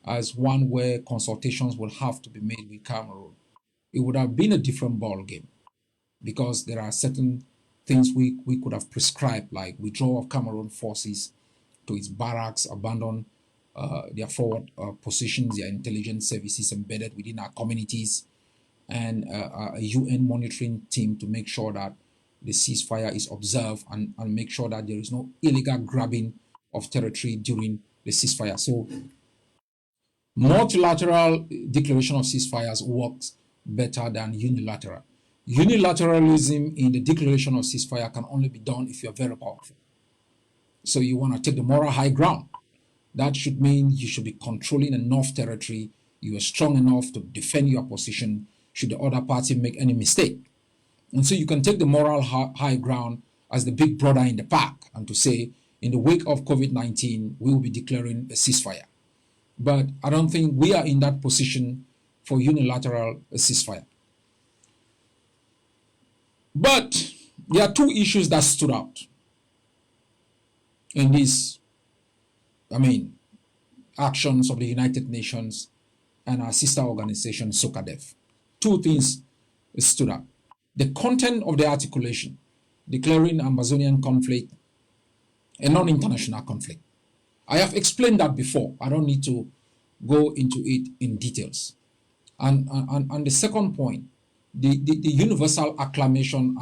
as one where consultations would have to be made with Cameroon, it would have been a different ball game, because there are certain things we could have prescribed, like withdrawal of Cameroon forces to its barracks, abandon their forward positions, their intelligence services embedded within our communities, and a UN monitoring team to make sure that the ceasefire is observed, and make sure that there is no illegal grabbing of territory during the ceasefire. So multilateral declaration of ceasefires works better than unilateral. Unilateralism in the declaration of ceasefire can only be done if you're very powerful. So you want to take the moral high ground. That should mean you should be controlling enough territory. You are strong enough to defend your position should the other party make any mistake. And so you can take the moral high ground as the big brother in the pack, and to say, in the wake of COVID-19, we will be declaring a ceasefire. But I don't think we are in that position for unilateral ceasefire. But there are two issues that stood out in these, actions of the United Nations and our sister organization, SOCADEF. Two things stood out. The content of the articulation, declaring Amazonian conflict a non-international conflict. I have explained that before. I don't need to go into it in details. And the second point, the universal acclamation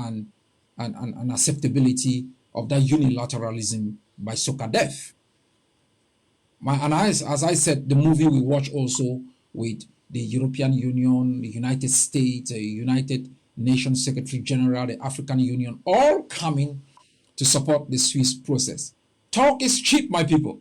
and acceptability of that unilateralism by SOCADEF. As I said, the movie we watch also with the European Union, the United States, the United Nations Secretary General, the African Union, all coming to support the Swiss process. Talk is cheap, my people.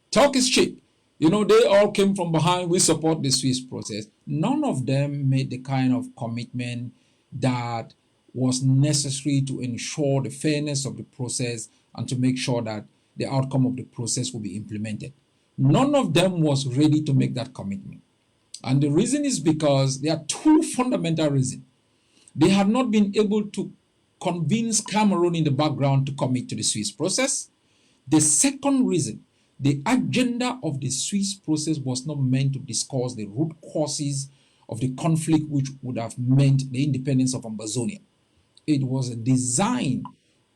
Talk is cheap. they all came from behind. We support the Swiss process. None of them made the kind of commitment that was necessary to ensure the fairness of the process and to make sure that the outcome of the process will be implemented. None of them was ready to make that commitment. And the reason is because there are two fundamental reasons. They have not been able to convince Cameroon in the background to commit to the Swiss process. The second reason, the agenda of the Swiss process was not meant to discuss the root causes of the conflict which would have meant the independence of Ambazonia. It was designed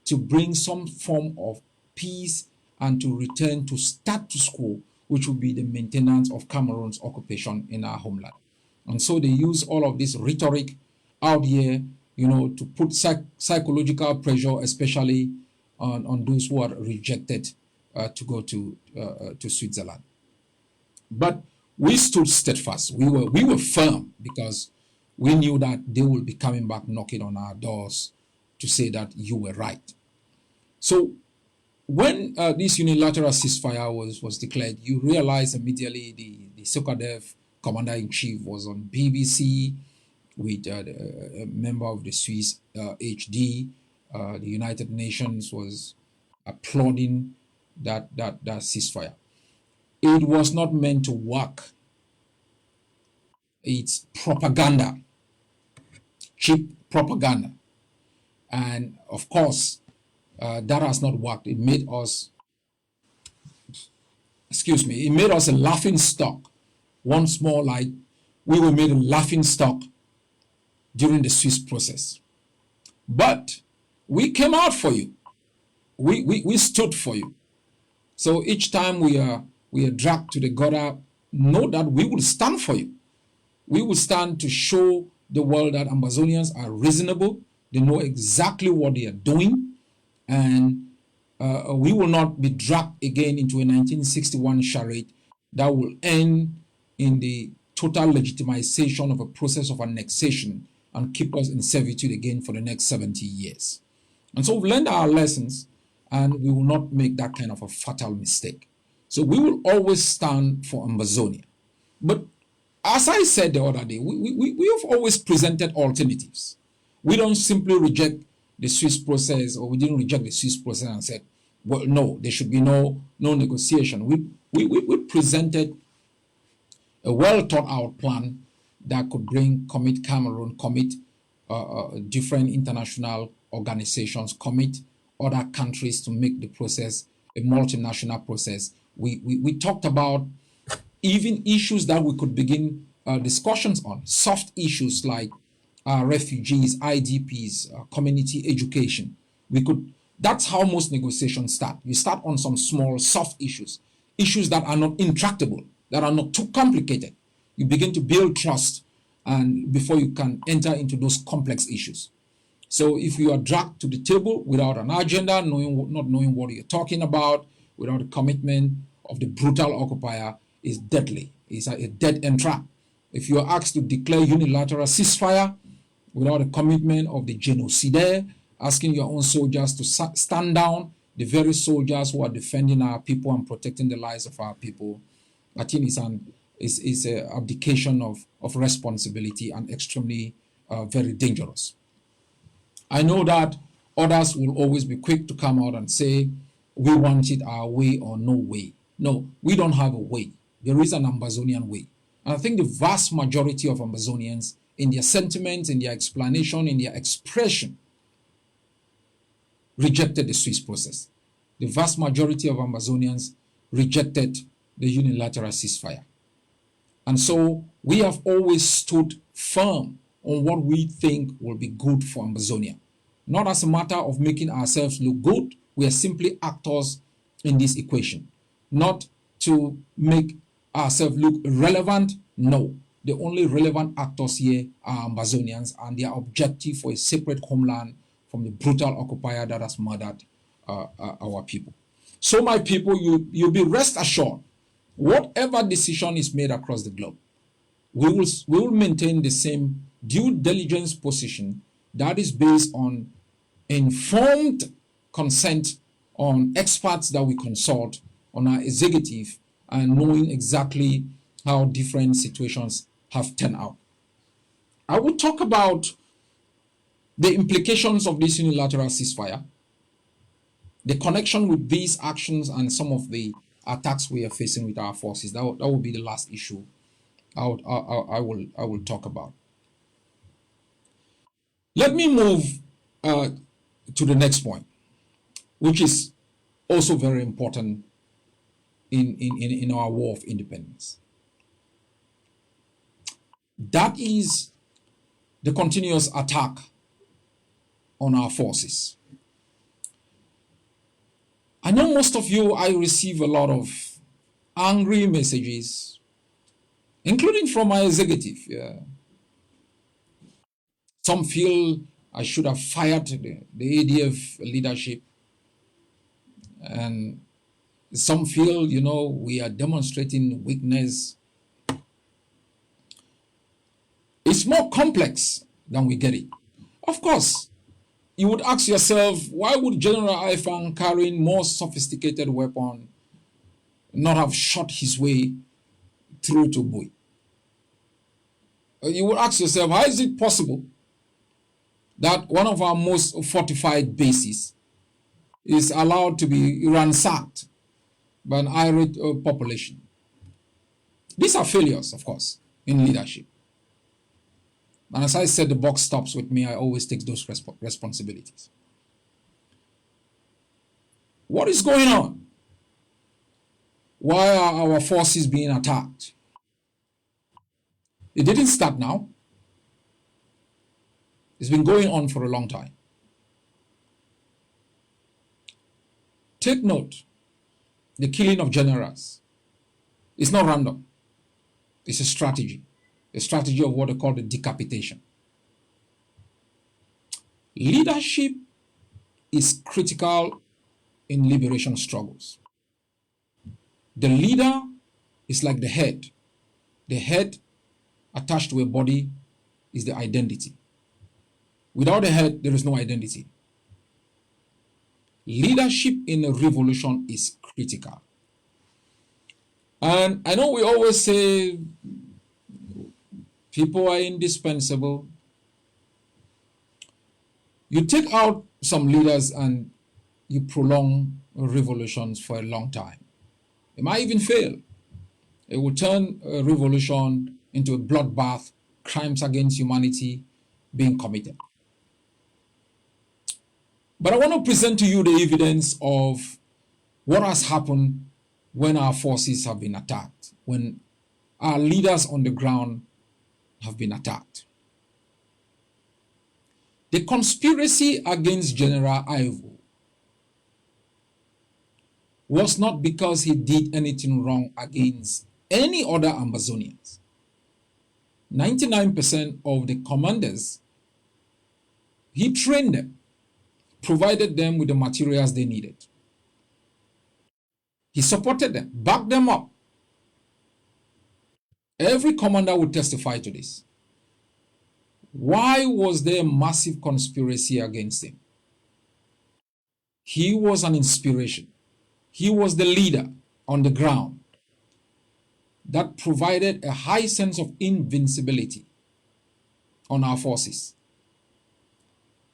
to bring some form of peace and to return to status quo, which would be the maintenance of Cameroon's occupation in our homeland. And so they use all of this rhetoric out here, to put psychological pressure, especially on those who are rejected to go to Switzerland. But we stood steadfast. We were firm because we knew that they will be coming back knocking on our doors to say that you were right. So when this unilateral ceasefire was declared, you realize immediately the SOCADEF commander-in-chief was on BBC with a member of the Swiss HD. The United Nations was applauding that ceasefire. It was not meant to work. It's propaganda, cheap propaganda. And of course, that has not worked. It made us, it made us a laughing stock. Once more, like we were made a laughing stock during the Swiss process. But we came out for you. We stood for you. So each time we are dragged to the gutter, know that we will stand for you. We will stand to show the world that Ambazonians are reasonable. They know exactly what they are doing. And we will not be dragged again into a 1961 charade that will end in the total legitimization of a process of annexation and keep us in servitude again for the next 70 years. And so we've learned our lessons, and we will not make that kind of a fatal mistake. So we will always stand for Ambazonia. But as I said the other day, we have always presented alternatives. We don't simply reject the Swiss process, or we didn't reject the Swiss process and said, well, no, there should be no negotiation. We presented a well thought out plan that could commit Cameroon, commit different international organizations, commit other countries to make the process a multinational process. We talked about even issues that we could begin discussions on, soft issues like refugees, IDPs, community education. That's how most negotiations start. You start on some small soft issues that are not intractable, that are not too complicated. You begin to build trust and before you can enter into those complex issues. So if you are dragged to the table without an agenda, not knowing what you're talking about, without a commitment of the brutal occupier, is deadly. It's a dead end trap. If you are asked to declare unilateral ceasefire without a commitment of the genocidaire, asking your own soldiers to stand down, the very soldiers who are defending our people and protecting the lives of our people, I think it's an abdication of responsibility and extremely very dangerous. I know that others will always be quick to come out and say, we want it our way or no way. No, we don't have a way. There is an Ambazonian way. And I think the vast majority of Ambazonians, in their sentiments, in their explanation, in their expression, rejected the Swiss process. The vast majority of Ambazonians rejected the unilateral ceasefire. And so we have always stood firm on what we think will be good for Ambazonia. Not as a matter of making ourselves look good, we are simply actors in this equation. Not to make ourselves look relevant, no. The only relevant actors here are Ambazonians and their objective for a separate homeland from the brutal occupier that has murdered our people. So my people, you'll be rest assured, whatever decision is made across the globe, we will maintain the same due diligence position that is based on informed consent, on experts that we consult, on our executive, and knowing exactly how different situations have turned out. I will talk about the implications of this unilateral ceasefire, the connection with these actions and some of the attacks we are facing with our forces. That will be the last issue I will talk about. Let me move to the next point, which is also very important in our war of independence. That is the continuous attack on our forces. I know most of you, I receive a lot of angry messages, including from my executive. Yeah. Some feel I should have fired the ADF leadership, and some feel, we are demonstrating weakness. It's more complex than we get it. Of course, you would ask yourself, why would General Aifang, carrying more sophisticated weapon, not have shot his way through to Bui? You would ask yourself, how is it possible that one of our most fortified bases is allowed to be ransacked by an irate population? These are failures, of course, in leadership. And as I said, the buck stops with me. I always take those responsibilities. What is going on? Why are our forces being attacked? It didn't start now. It's been going on for a long time. Take note, the killing of generals is not random. It's a strategy of what they call the decapitation. Leadership is critical in liberation struggles. The leader is like the head. The head attached to a body is the identity. Without a head, there is no identity. Leadership in a revolution is critical. And I know we always say people are indispensable. You take out some leaders and you prolong revolutions for a long time. It might even fail. It will turn a revolution into a bloodbath, crimes against humanity being committed. But I want to present to you the evidence of what has happened when our forces have been attacked, when our leaders on the ground have been attacked. The conspiracy against General Ivo was not because he did anything wrong against any other Amazonians. 99% of the commanders, he trained them, provided them with the materials they needed. He supported them, backed them up. Every commander would testify to this. Why was there a massive conspiracy against him? He was an inspiration. He was the leader on the ground that provided a high sense of invincibility on our forces.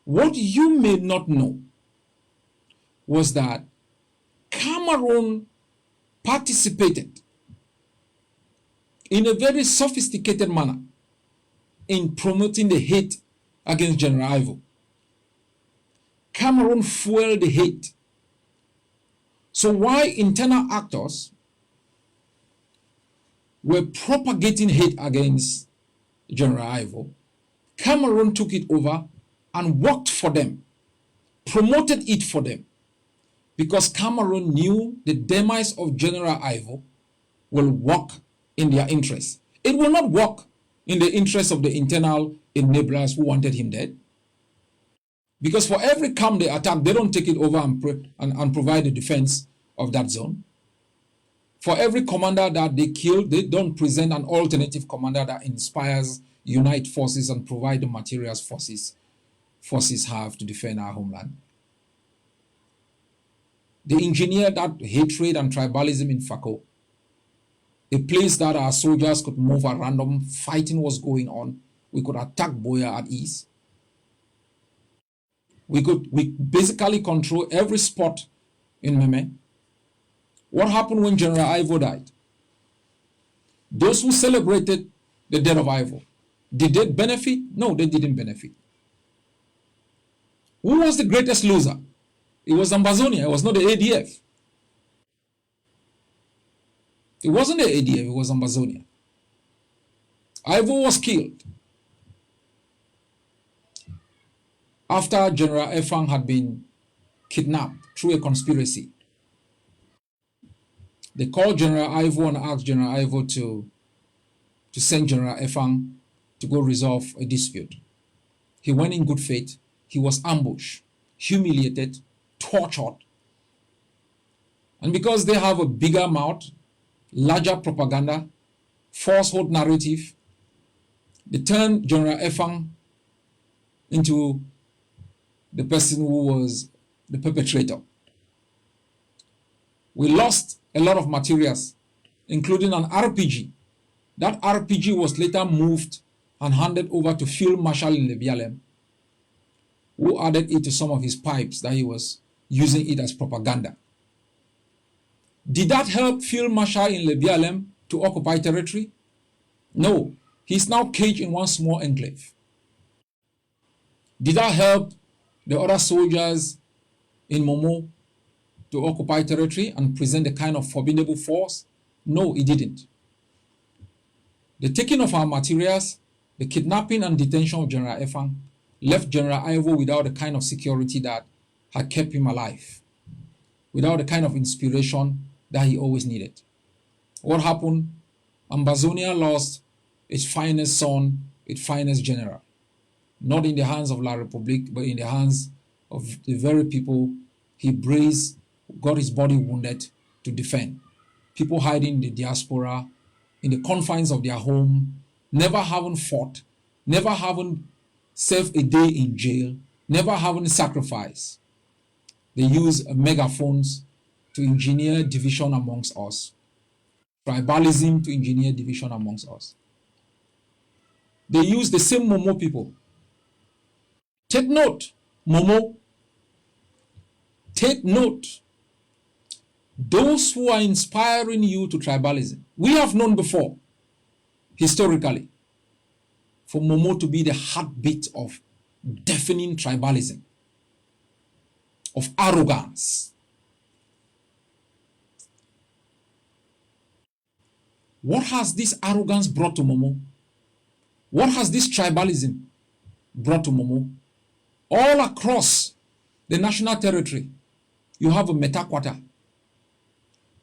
What you may not know was that Cameroon participated in a very sophisticated manner in promoting the hate against General Ivo. Cameroon fueled the hate. So while internal actors were propagating hate against General Ivo, Cameroon took it over and worked for them, promoted it for them, because Cameroon knew the demise of General Ivo will work in their interest. It will not work in the interest of the internal enablers who wanted him dead. Because for every camp they attack, they don't take it over and provide the defense of that zone. For every commander that they kill, they don't present an alternative commander that inspires, unite forces and provide the materials forces have to defend our homeland. They engineer that hatred and tribalism in Fako a place that our soldiers could move at random, fighting was going on. We could attack Boya at ease. We basically control every spot in Meme. What happened when General Ivo died? Those who celebrated the death of Ivo, did they benefit? No, they didn't benefit. Who was the greatest loser? It was Ambazonia. It was not the ADF. It wasn't the ADF, it was Ambazonia. Ivo was killed after General Efang had been kidnapped through a conspiracy. They called General Ivo and asked General Ivo to send General Efang to go resolve a dispute. He went in good faith. He was ambushed, humiliated, tortured. And because they have a bigger mouth, larger propaganda, falsehood narrative, they turned General Efang into the person who was the perpetrator. We lost a lot of materials, including an RPG. That RPG was later moved and handed over to Field Marshal in Lebialem, who added it to some of his pipes that he was using it as propaganda. Did that help Field Marshal in Lebialem to occupy territory? No. He's now caged in one small enclave. Did that help the other soldiers in Momo to occupy territory and present a kind of formidable force? No, it didn't. The taking of our materials, the kidnapping and detention of General Efang left General Ivo without the kind of security that had kept him alive, without the kind of inspiration that he always needed. What happened? Ambazonia lost its finest son, its finest general, not in the hands of La Republique, but in the hands of the very people he braced, got his body wounded to defend. People hiding in the diaspora, in the confines of their home, never having fought, never having served a day in jail, never having sacrificed. They use megaphones to engineer division amongst us, tribalism to engineer division amongst us. They use the same Momo people. Take note, Momo. Take note. Those who are inspiring you to tribalism, we have known before, historically, for Momo to be the heartbeat of deafening tribalism, of arrogance. What has this arrogance brought to Momo? What has this tribalism brought to Momo? All across the national territory, you have a Metakwata.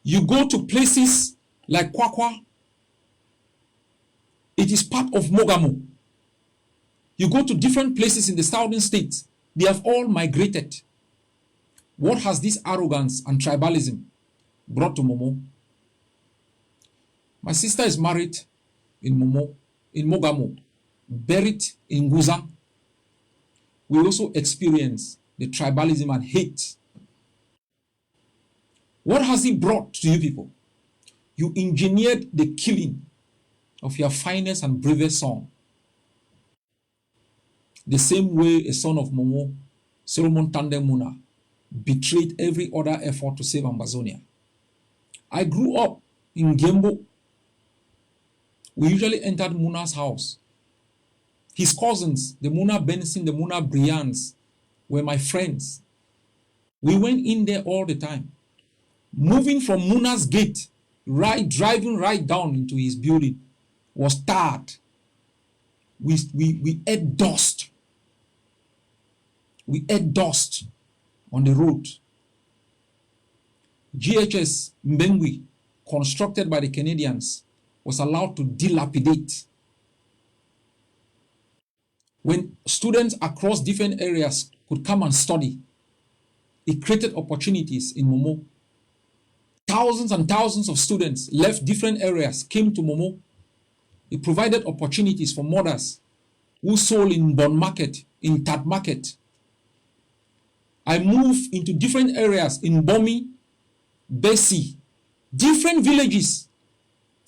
You go to places like Kwakwa, it is part of Mogamo. You go to different places in the southern states, they have all migrated. What has this arrogance and tribalism brought to Momo? My sister is married in Mogamo, buried in Guzan. We also experience the tribalism and hate. What has it brought to you people? You engineered the killing of your finest and bravest son. The same way a son of Momo, Solomon Tande Muna, betrayed every other effort to save Ambazonia. I grew up in Gembo. We usually entered Muna's house. His cousins, the Muna Benson, the Muna Brians, were my friends. We went in there all the time. Moving from Muna's gate, driving right down into his building, was tarred. We ate dust. We ate dust on the road. GHS Mbengwi, constructed by the Canadians, was allowed to dilapidate. When students across different areas could come and study, it created opportunities in Momo. Thousands and thousands of students left different areas, came to Momo. It provided opportunities for mothers who sold in Bon Market, in Tat Market. I moved into different areas in Bomi, Bessie, different villages,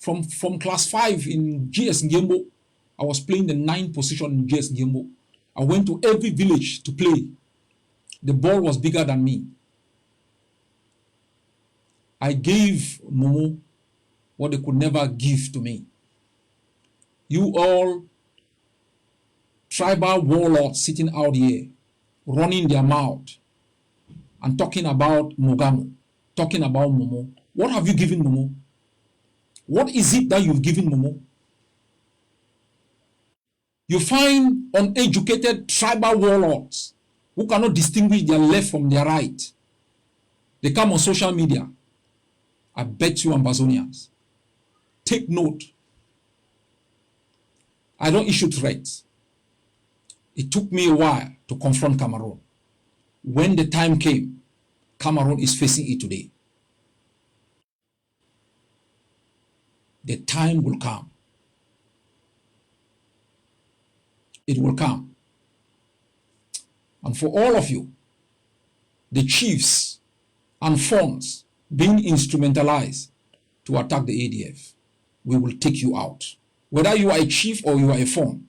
From class 5 in GS Ngembo, I was playing the 9th position in GS Ngembo. I went to every village to play. The ball was bigger than me. I gave Momo what they could never give to me. You all tribal warlords sitting out here, running their mouth and talking about Mogamo, talking about Momo. What have you given Momo? What is it that you've given Momo? You find uneducated tribal warlords who cannot distinguish their left from their right. They come on social media. I bet you Ambazonians, take note. I don't issue threats. It took me a while to confront Cameroon. When the time came, Cameroon is facing it today. The time will come. It will come. And for all of you, the chiefs and funds being instrumentalized to attack the ADF, we will take you out. Whether you are a chief or you are a fund,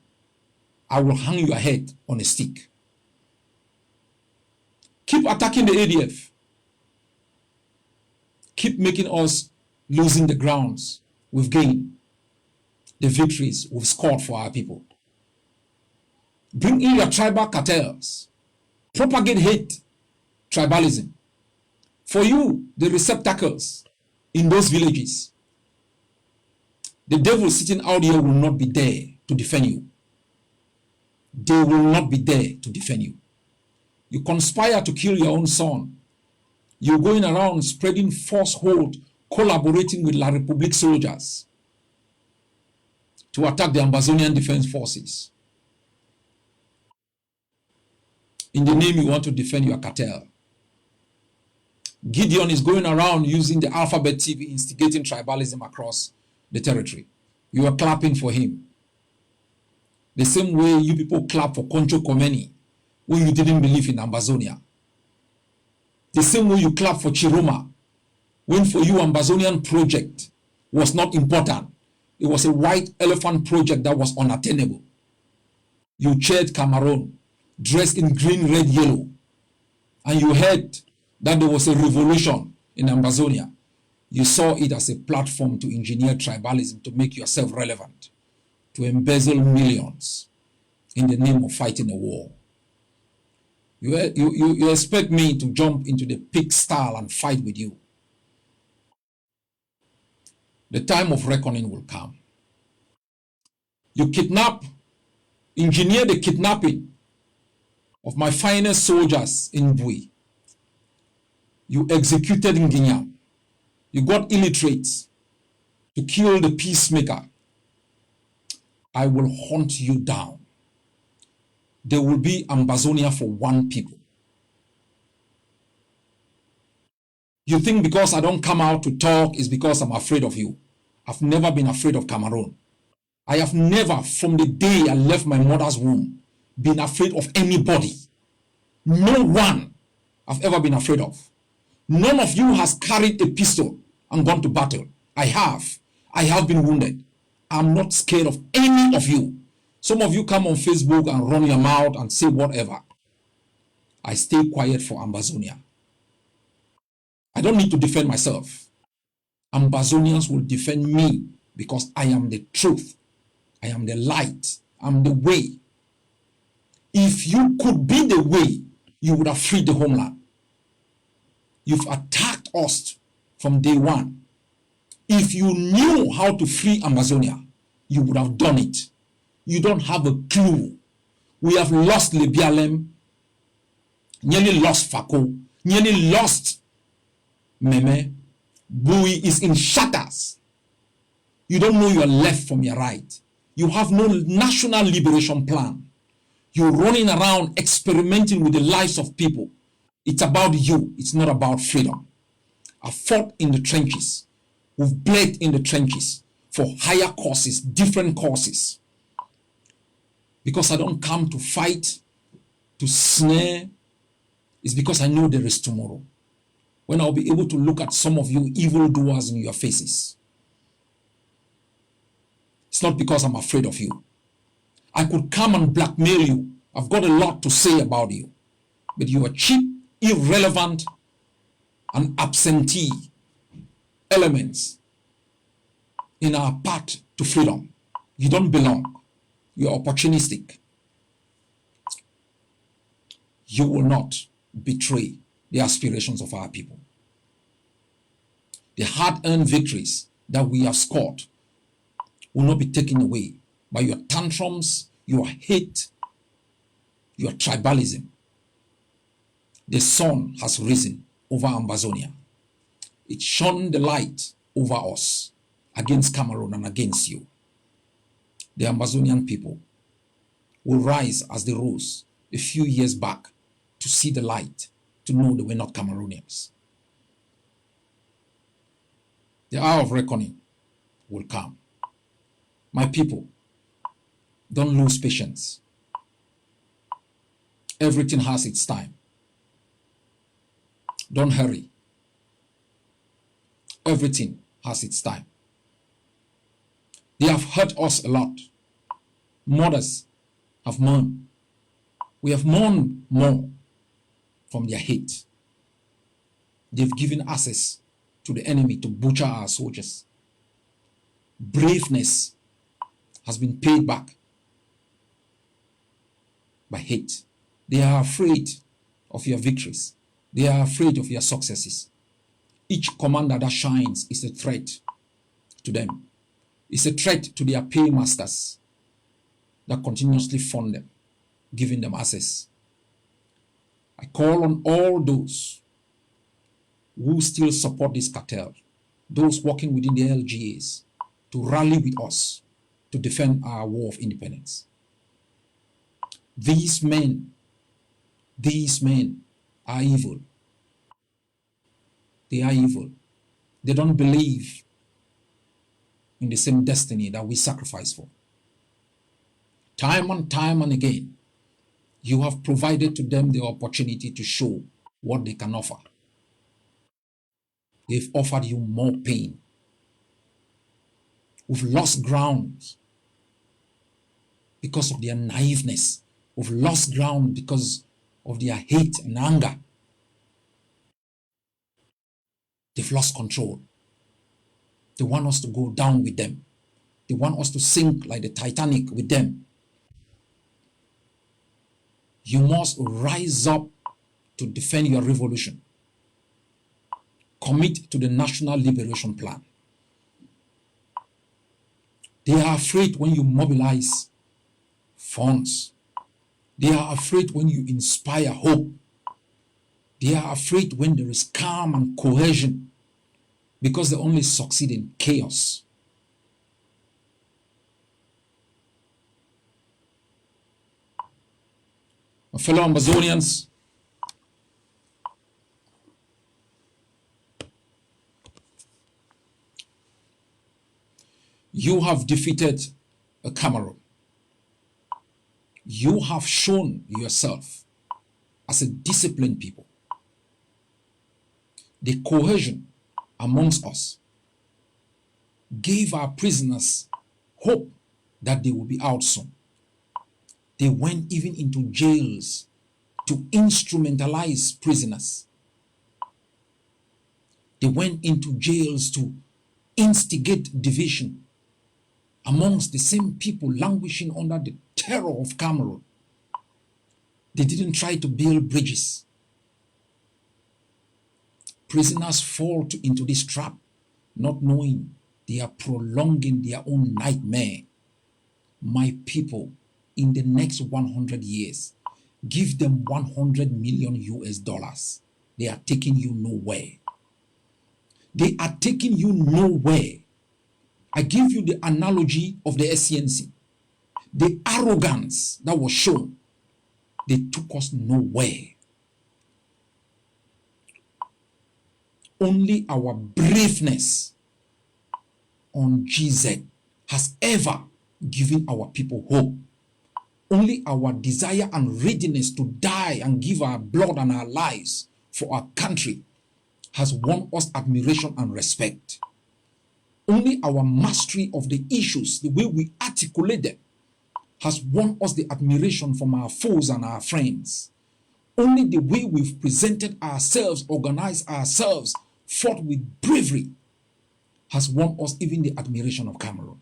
I will hang your head on a stick. Keep attacking the ADF. Keep making us losing the grounds we've gained, the victories we've scored for our people. Bring in your tribal cartels. Propagate hate, tribalism. For you, the receptacles in those villages, the devil sitting out here will not be there to defend you. They will not be there to defend you. You conspire to kill your own son. You're going around spreading falsehood, collaborating with La Republique soldiers to attack the Ambazonian Defense Forces. In the name you want to defend your cartel. Gideon is going around using the Alphabet TV, instigating tribalism across the territory. You are clapping for him. The same way you people clap for Concho Komeni when you didn't believe in Ambazonia. The same way you clap for Chiroma when for you Ambazonian project was not important. It was a white elephant project that was unattainable. You cheered Cameroon, dressed in green, red, yellow, and you heard that there was a revolution in Ambazonia. You saw it as a platform to engineer tribalism, to make yourself relevant, to embezzle millions in the name of fighting a war. You expect me to jump into the pig style and fight with you. The time of reckoning will come. You engineer the kidnapping of my finest soldiers in Bui. You executed Nginyam. You got illiterates to kill the peacemaker. I will hunt you down. There will be Ambazonia for one people. You think because I don't come out to talk is because I'm afraid of you. I've never been afraid of Cameroon. I have never, from the day I left my mother's womb, been afraid of anybody. No one I've ever been afraid of. None of you has carried a pistol and gone to battle. I have. I have been wounded. I'm not scared of any of you. Some of you come on Facebook and run your mouth and say whatever. I stay quiet for Ambazonia. I don't need to defend myself. Ambazonians will defend me because I am the truth. I am the light. I'm the way. If you could be the way, you would have freed the homeland. You've attacked us from day one. If you knew how to free Amazonia, you would have done it. You don't have a clue. We have lost Lebialem, nearly lost Fako, nearly lost Meme. Bui is in shatters. You don't know your left from your right. You have no national liberation plan. You're running around experimenting with the lives of people. It's about you. It's not about freedom. I fought in the trenches. We've bled in the trenches for higher causes, different causes. Because I don't come to fight, to snare. It's because I know there is tomorrow, when I'll be able to look at some of you evildoers in your faces It's not because I'm afraid of you. I could come and blackmail you. I've got a lot to say about you. But you are cheap, irrelevant, and absentee elements in our path to freedom. You don't belong. You're opportunistic. You will not betray the aspirations of our people. The hard-earned victories that we have scored will not be taken away by your tantrums, your hate, your tribalism. The sun has risen over Ambazonia. It shone the light over us, against Cameroon and against you. The Ambazonian people will rise as they rose a few years back to see the light, to know they were not Cameroonians. The hour of reckoning will come. My people, don't lose patience. Everything has its time. Don't hurry. Everything has its time. They have hurt us a lot. Mothers have mourned. We have mourned more from their hate. They've given access to the enemy to butcher our soldiers. Braveness has been paid back by hate. They are afraid of your victories. They are afraid of your successes. Each commander that shines is a threat to them. It's a threat to their paymasters that continuously fund them, giving them access. I call on all those who still support this cartel, those working within the LGAs, to rally with us to defend our war of independence. These men are evil. They are evil. They don't believe in the same destiny that we sacrifice for. Time and again, you have provided to them the opportunity to show what they can offer. They've offered you more pain. We've lost ground because of their naiveness. We've lost ground because of their hate and anger. They've lost control. They want us to go down with them. They want us to sink like the Titanic with them. You must rise up to defend your revolution. Commit to the National Liberation Plan. They are afraid when you mobilize funds. They are afraid when you inspire hope. They are afraid when there is calm and cohesion, because they only succeed in chaos. My fellow Ambazonians, you have defeated a Cameroon. You have shown yourself as a disciplined people. The cohesion amongst us gave our prisoners hope that they will be out soon. They went even into jails to instrumentalize prisoners. They went into jails to instigate division amongst the same people languishing under the terror of Cameroon. They didn't try to build bridges. Prisoners fall into this trap, not knowing they are prolonging their own nightmare. My people, in the next 100 years, give them 100 million US dollars. They are taking you nowhere. They are taking you nowhere. I give you the analogy of the SCNC. The arrogance that was shown, they took us nowhere. Only our braveness on GZ has ever given our people hope. Only our desire and readiness to die and give our blood and our lives for our country has won us admiration and respect. Only our mastery of the issues, the way we articulate them, has won us the admiration from our foes and our friends. Only the way we've presented ourselves, organized ourselves, fought with bravery, has won us even the admiration of Cameroon,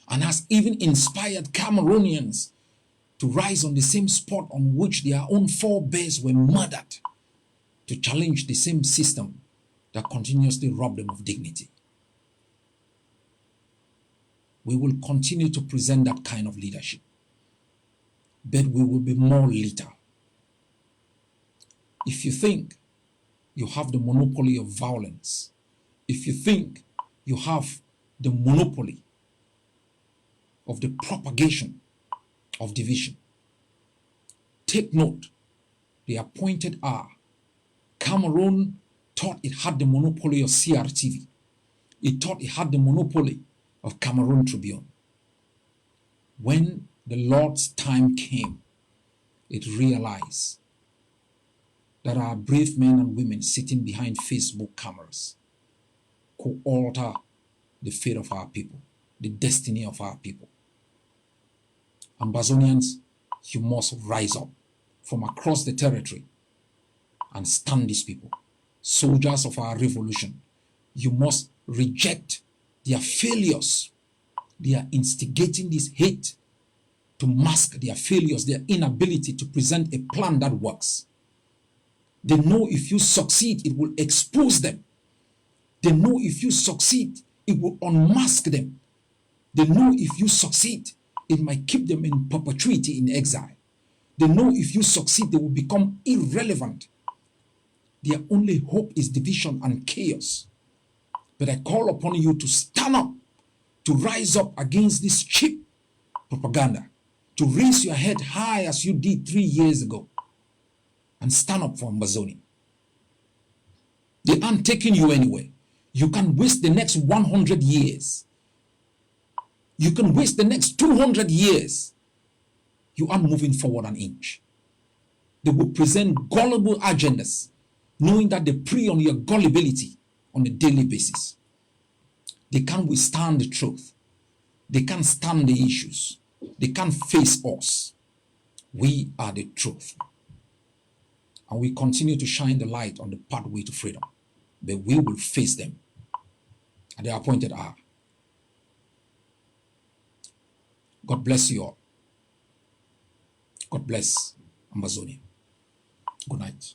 and has even inspired Cameroonians to rise on the same spot on which their own forebears were murdered, to challenge the same system that continuously robbed them of dignity. We will continue to present that kind of leadership, but we will be more lethal. If you think you have the monopoly of violence, if you think you have the monopoly of the propagation of division, take note, the appointed hour. Cameroon thought it had the monopoly of CRTV. It thought it had the monopoly of Cameroon Tribune. When the Lord's time came, it realized that our brave men and women sitting behind Facebook cameras could alter the fate of our people, the destiny of our people. Ambazonians, you must rise up from across the territory and stand these people. Soldiers of our revolution, you must reject their failures. They are instigating this hate to mask their failures, their inability to present a plan that works. They know if you succeed, it will expose them. They know if you succeed, it will unmask them. They know if you succeed, it might keep them in perpetuity in exile. They know if you succeed, they will become irrelevant. Their only hope is division and chaos. But I call upon you to stand up, to rise up against this cheap propaganda, to raise your head high as you did 3 years ago, and stand up for Ambazonia. They aren't taking you anywhere. You can waste the next 100 years. You can waste the next 200 years. You aren't moving forward an inch. They will present gullible agendas, knowing that they prey on your gullibility on a daily basis. They can't withstand the truth. They can't stand the issues. They can't face us. We are the truth. And we continue to shine the light on the pathway to freedom. But we will face them at the appointed hour. God bless you all. God bless Ambazonia. Good night.